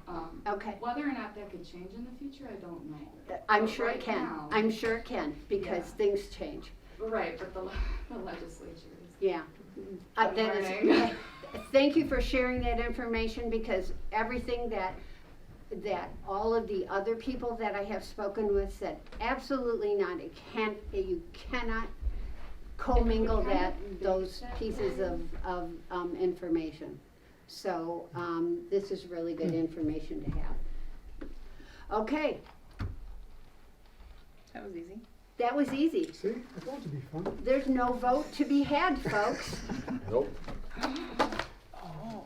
okay. Whether or not that could change in the future, I don't know. I'm But sure it right can. now- I'm sure it can, because Yeah. things change. Right, but the legislature is. Yeah. I'm That is, learning. thank you for sharing that information, because everything that all of the other people that I have spoken with said, absolutely not, you cannot commingle kind that, of those that pieces way. of information. So, this is really good information to have. Okay, That was easy. that was easy. See, I thought it'd be fun. There's no vote to be had, folks. Nope. Oh,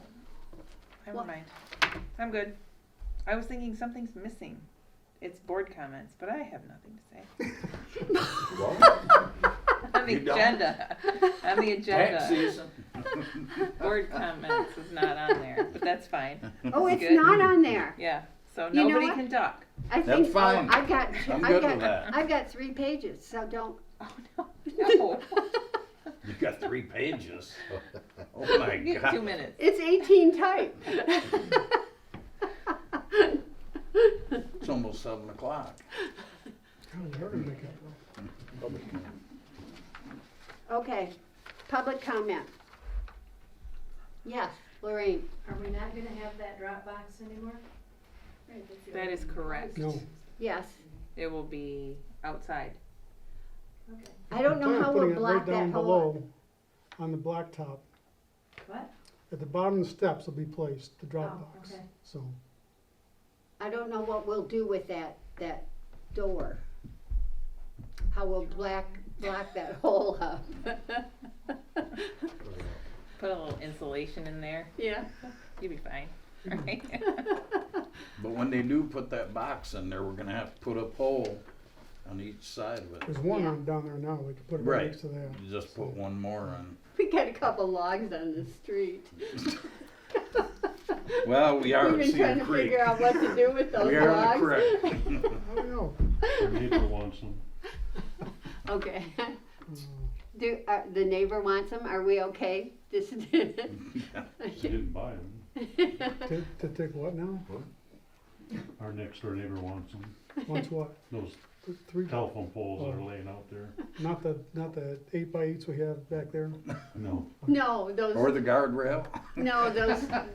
never What? mind. I'm good. I was thinking something's missing. It's board comments, but I have nothing to say. Well, On the You don't? agenda. On the Tax agenda. season. Board comments is not on there, but that's fine. Oh, it's Good. not on there. Yeah, so You know nobody what? can talk. I That's think, fine. I've got, I'm I've good got, with that. I've got 3 pages, so don't, Oh, no, no. You got 3 pages. Oh my Give God. 2 minutes. it's 18 type. It's almost 7 o'clock. God, they're gonna make it. public. Okay, public comment. Yes, Lorraine, Are we not gonna have that drop box anymore? That is correct. No. yes. It will be outside. Okay. I don't know Plan on how we'll putting it block right down that hole. below on the blacktop. What? At the bottom of the steps will be placed, the drop Oh, box. okay. So, I don't know what we'll do with that door. How we'll block that hole up. Put a little insulation in there. Yeah. You'll be fine. Right? But when they do put that box in there, we're gonna have to put a pole on each side of it. there's one Yeah. on down there now, we could put it right Right. next to that. You just put one more on. We got a couple logs on the street. Well, we are We've at been trying Cedar to Creek. figure out what to do with those We are logs. in the creek. I don't know. Our neighbor wants them. Okay. Uh, The neighbor wants them, are we okay? This They didn't buy them. to take what now? Our next door neighbor wants them. Wants what? Those Three, telephone poles that are laying out there. not the 8x8s we have back there? No. No, Or the guardrail.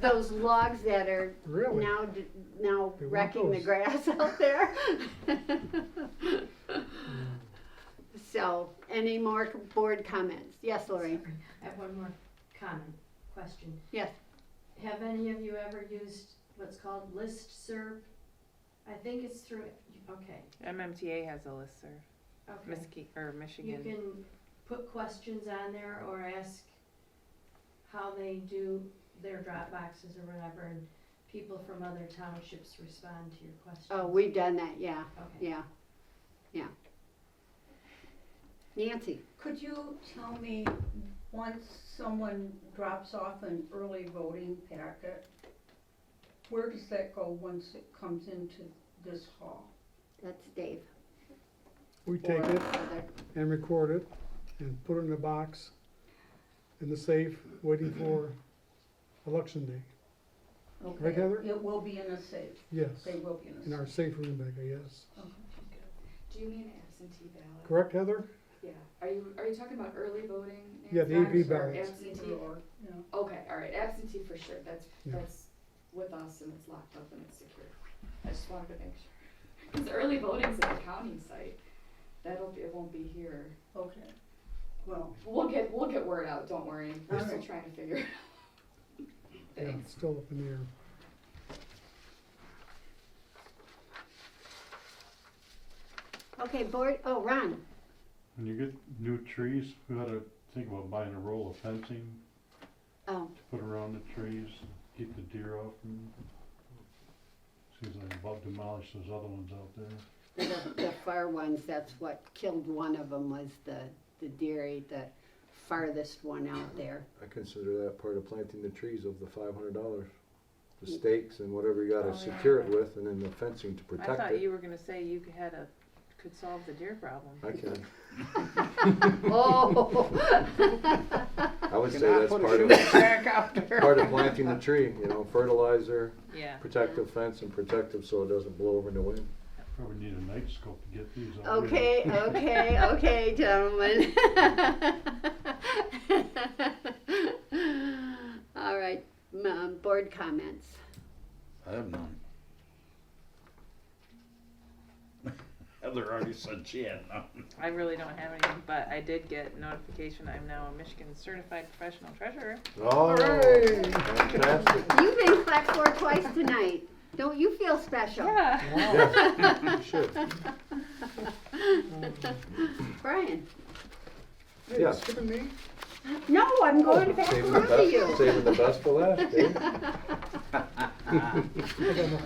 those logs that are Really? now They want wrecking the those. grass out there. So, any more board comments? Yes, Lori? I have one more comment, question. Yes. Have any of you ever used what's called listserv? I think it's through, okay, MMTA has a listserv. okay. You Michigan. can put questions on there or ask how they do their drop boxes or whatever, and people from other townships respond to your questions. Oh, we've done that, yeah, Okay. yeah. Nancy? Could you tell me, once someone drops off an early voting packet, where does that go once it comes into this hall? That's Dave. We take Or it Heather. and record it and put it in a box in the safe, waiting for election day. Okay, Right, Heather? it will be in a safe, Yes, they will be in a safe. in our safe room back there, yes. Okay. Do you mean absentee ballot? Correct, Heather? Yeah. Are you talking about early voting? Yeah, the Nancy, AV or ballots. Absentee. Or, yeah. Okay, all right. Absentee for sure. That's Yeah. with us and it's locked up and it's secure. I just wanted to make sure. Because early voting's at the county site. It won't be here. Okay, well, We'll get word out. Don't worry. We're still Alright. trying to figure it out. Yeah, Thanks. it's still up in the air. Okay, board, oh, Ron. When you get new trees, we ought to think about buying a roll of fencing Oh, to put around the trees, keep the deer off them. Seems like about demolish those other ones out there. the far ones, that's what killed one of them, was the deer ate the farthest one out there. I consider that part of planting the trees of the $500. The stakes and whatever you gotta Oh, yeah. secure it with, and then the fencing to I protect thought it. you were gonna say you could solve the deer problem. I can. Oh. I would say Cannot that's put a part of, shoe back out there. part of planting the tree, fertilizer, Yeah. protective fence and protective so it doesn't blow over in the wind. Probably need a night scope to get these out Okay, okay, gentlemen. All right, board comments. I have none. Heather already said she had none. I really don't have anything, but I did get notification I'm now a Michigan certified professional treasurer. Oh, Hooray. fantastic. You've been clapped for twice tonight. Don't you feel special? Yeah. Yes, you should. Brian? Hey, Yeah. you skipping me? No, I'm going back Saving the around to you. best, saving the best for last, Dave. I don't know.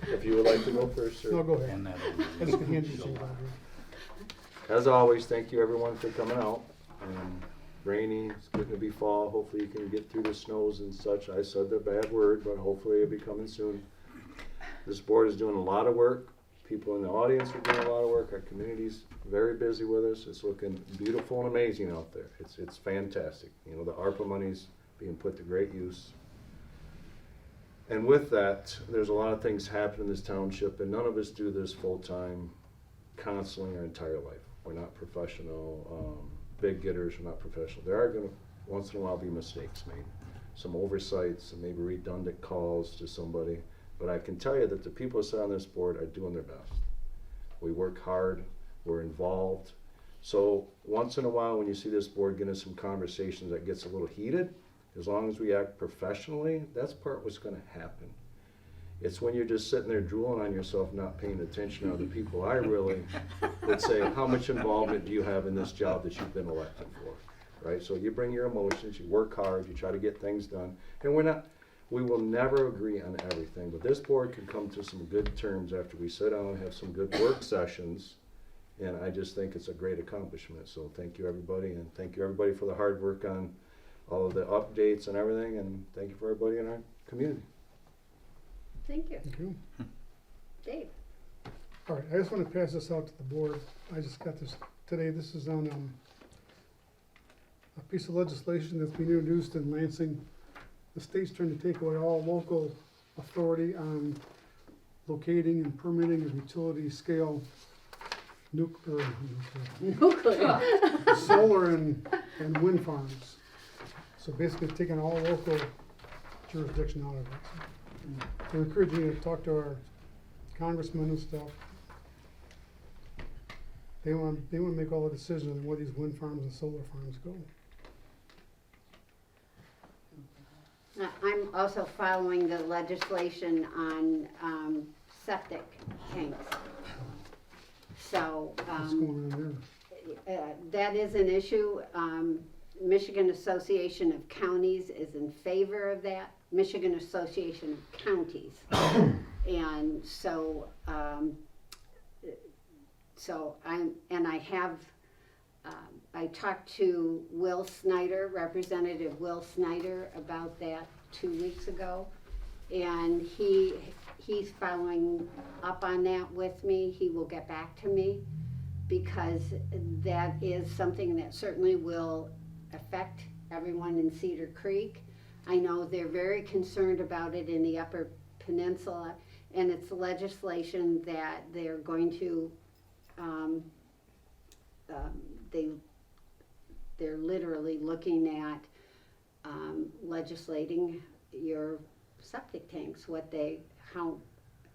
If you would like to go first, sir. No, go ahead. And that I just can hand you some down here. As always, thank you everyone for coming out. Rainy, it's getting to be fall, hopefully you can get through the snows and such. I said the bad word, but hopefully it'll be coming soon. This board is doing a lot of work. People in the audience are doing a lot of work. Our community's very busy with us. It's looking beautiful and amazing out there. It's fantastic. The ARPA money's being put to great use. And with that, there's a lot of things happening in this township, and none of us do this full-time, constantly our entire life. We're not professional big getters, we're not professional. There are gonna, once in a while, be mistakes made. some oversight, some maybe redundant calls to somebody. But I can tell you that the people that sit on this board are doing their best. We work hard, we're involved. So once in a while, when you see this board getting some conversations that gets a little heated, as long as we act professionally, that's part what's gonna happen. It's when you're just sitting there drooling on yourself, not paying attention to other people, I really would say, how much involvement do you have in this job that you've been elected for, right? So you bring your emotions, you work hard, you try to get things done, and we will never agree on everything, but this board can come to some good terms after we sit down and have some good work sessions, and I just think it's a great accomplishment. So thank you, everybody, and thank you, everybody, for the hard work on all of the updates and everything, and thank you for everybody in our community. Thank you. Thank you. Dave? All right, I just want to pass this out to the board. I just got this today. This is on a piece of legislation that's being introduced in Lansing. The state's trying to take away all local authority on locating and permitting of utility scale nuclear, solar and wind farms. So basically taking all local jurisdiction out of it. So we're encouraging you to talk to our congressmen and stuff. They want to make all the decisions on where these wind farms and solar farms go. I'm also following the legislation on septic tanks. So, What's going on there? that is an issue. Michigan Association of Counties is in favor of that. Michigan Association of Counties. And so, I talked to Will Snyder, Representative Will Snyder, about that 2 weeks ago. And he's following up on that with me. He will get back to me, because that is something that certainly will affect everyone in Cedar Creek. I know they're very concerned about it in the Upper Peninsula, and it's legislation that they're going to, they're literally looking at legislating your septic tanks,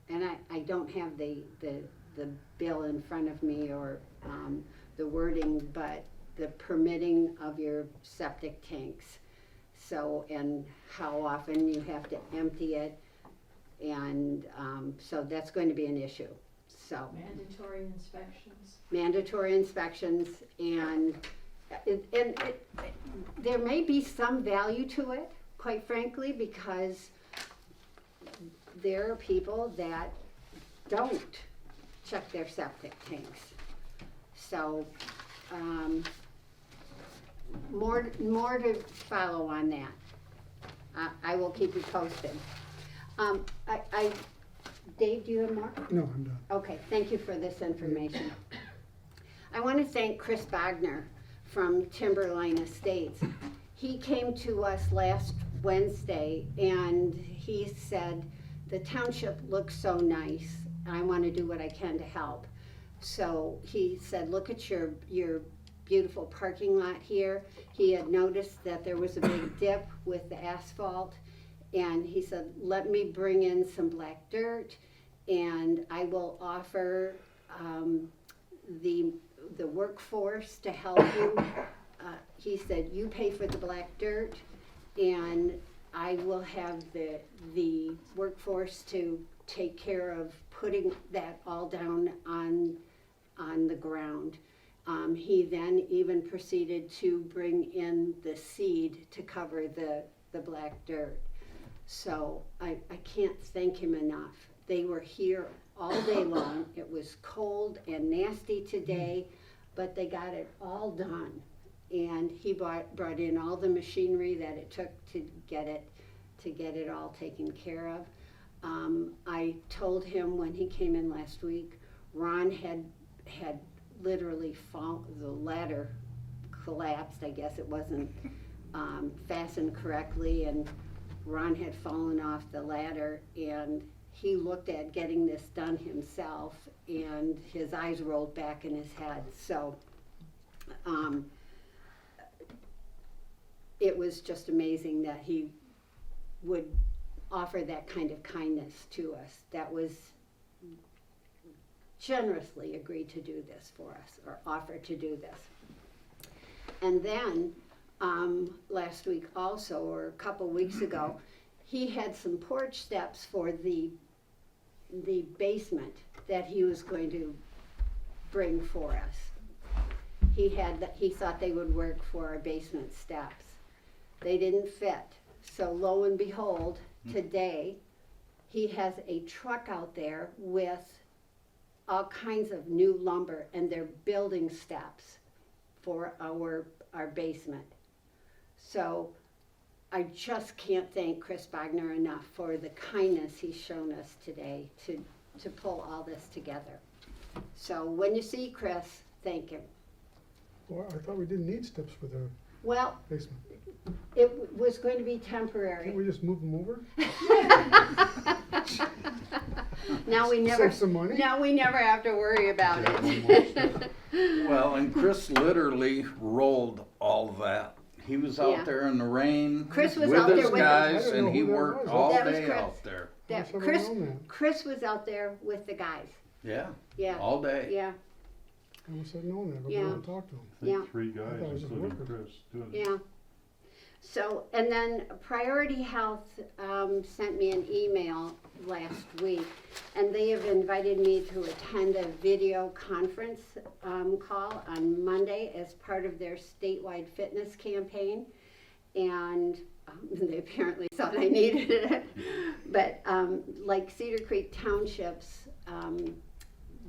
and I don't have the bill in front of me, or the wording, but the permitting of your septic tanks. So, and how often you have to empty it, and so that's going to be an issue. So Mandatory inspections. mandatory inspections, and there may be some value to it, quite frankly, because there are people that don't check their septic tanks. So, more to follow on that. I will keep you posted. Dave, do you have more? No, I'm done. Okay, thank you for this information. I want to thank Chris Wagner from Timberline Estates. He came to us last Wednesday and he said, the township looks so nice, and I want to do what I can to help. So he said, look at your beautiful parking lot here. He had noticed that there was a big dip with the asphalt, and he said, let me bring in some black dirt, and I will offer the workforce to help you. He said, you pay for the black dirt, and I will have the workforce to take care of putting that all down on the ground. He then even proceeded to bring in the seed to cover the black dirt. So I can't thank him enough. They were here all day long. It was cold and nasty today, but they got it all done. And he brought in all the machinery that it took to get it all taken care of. I told him when he came in last week, Ron had literally the ladder collapsed. I guess it wasn't fastened correctly, and Ron had fallen off the ladder, and he looked at getting this done himself, and his eyes rolled back in his head. So it was just amazing that he would offer that kind of kindness to us, that was generously agreed to do this for us, or offer to do this. And then, last week also, or a couple weeks ago, he had some porch steps for the basement that he was going to bring for us. He thought they would work for our basement steps. They didn't fit. So lo and behold, today, he has a truck out there with all kinds of new lumber, and they're building steps for our basement. So I just can't thank Chris Bogner enough for the kindness he's shown us today to pull all this together. So when you see Chris, thank him. Well, I thought we didn't need steps for the Well, basement. it was going to be temporary. Can't we just move them over? Now we never, Save some money? now we never have to worry about it. Well, and Chris literally rolled all that. He was Yeah. out there in the rain Chris was with out there his with guys, I didn't and know he who that worked was. all That was day Chris. out there. That I should've Chris, known that. Chris was out there with the guys. Yeah, Yeah, all day. yeah, I wish I'd known that, but we Yeah. don't talk to them. I think Yeah. 3 I guys, thought it was a including worker. Chris, doing it. yeah. So, and then Priority Health sent me an email last week, and they have invited me to attend a video conference call on Monday as part of their statewide fitness campaign. And they apparently thought I needed it. But like Cedar Creek Townships,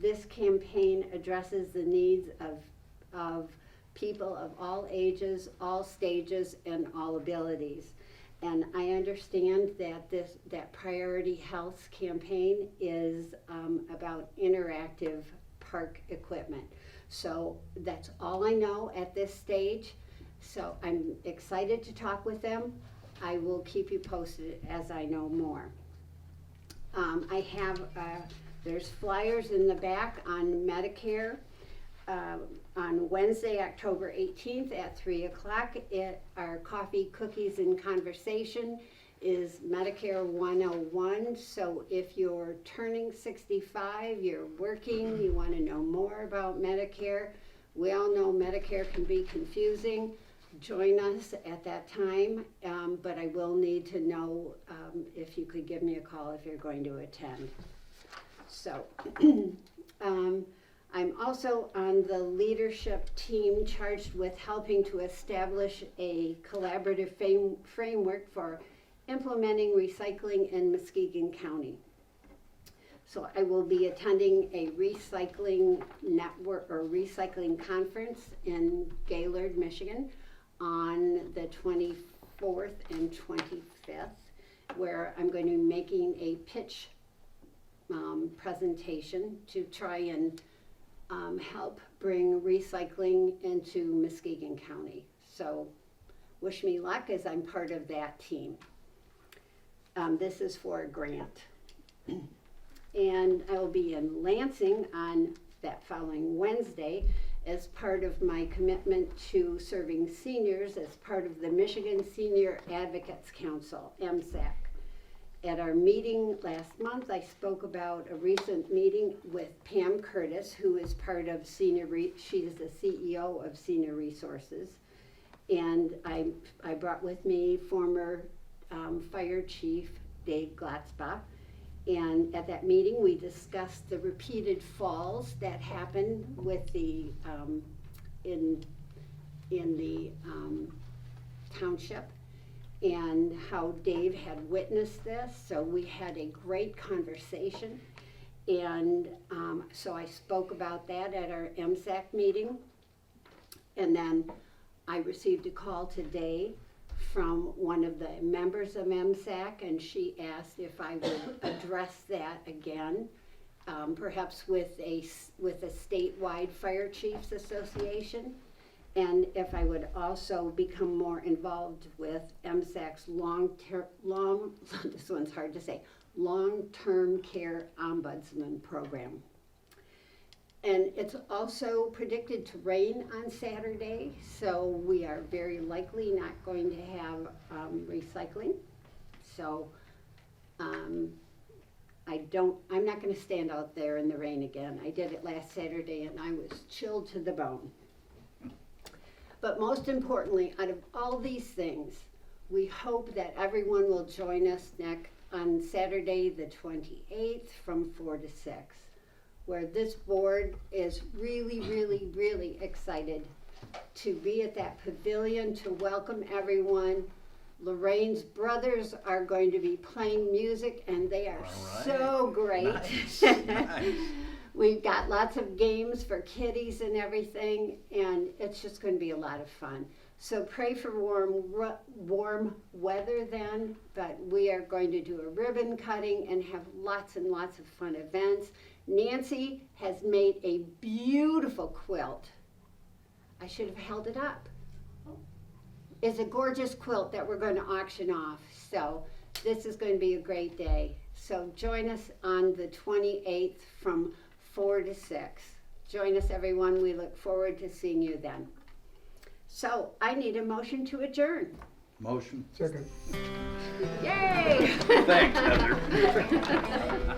this campaign addresses the needs of people of all ages, all stages, and all abilities. And I understand that that Priority Health campaign is about interactive park equipment. So that's all I know at this stage. So I'm excited to talk with them. I will keep you posted as I know more. I have, there's flyers in the back on Medicare. On Wednesday, October 18th at 3 o'clock, our Coffee, Cookies, and Conversation is Medicare 101. So if you're turning 65, you're working, you want to know more about Medicare, we all know Medicare can be confusing. Join us at that time, but I will need to know if you could give me a call if you're going to attend. So, I'm also on the leadership team charged with helping to establish a collaborative framework for implementing recycling in Muskegon County. So I will be attending a recycling network or recycling conference in Gaylord, Michigan on the 24th and 25th, where I'm going to be making a pitch presentation to try and help bring recycling into Muskegon County. So wish me luck as I'm part of that team. This is for a grant. And I will be in Lansing on that following Wednesday as part of my commitment to serving seniors as part of the Michigan Senior Advocates Council, MSAC. At our meeting last month, I spoke about a recent meeting with Pam Curtis, who is part of she is the CEO of Senior Resources. And I brought with me former Fire Chief Dave Glatzbach. And at that meeting, we discussed the repeated falls that happen with the in the township, and how Dave had witnessed this. So we had a great conversation, and so I spoke about that at our MSAC meeting. And then I received a call today from one of the members of MSAC, and she asked if I would address that again, perhaps with a statewide Fire Chiefs Association, and if I would also become more involved with MSAC's this one's hard to say, long-term care ombudsman program. And it's also predicted to rain on Saturday, so we are very likely not going to have recycling. So, I'm not gonna stand out there in the rain again. I did it last Saturday and I was chilled to the bone. But most importantly, out of all these things, we hope that everyone will join us on Saturday, the 28th, from 4 to 6, where this board is really, really, really excited to be at that pavilion to welcome everyone. Lorraine's brothers are going to be playing music, and they are All right. so great. Nice, nice. We've got lots of games for kiddies and everything, and it's just going to be a lot of fun. So pray for warm weather then, but we are going to do a ribbon cutting and have lots and lots of fun events. Nancy has made a beautiful quilt. I should have held it up. It's a gorgeous quilt that we're going to auction off. So this is going to be a great day. So join us on the 28th from 4 to 6. Join us, everyone. We look forward to seeing you then. So I need a motion to adjourn. Motion. Second. Yay! Thanks, Heather.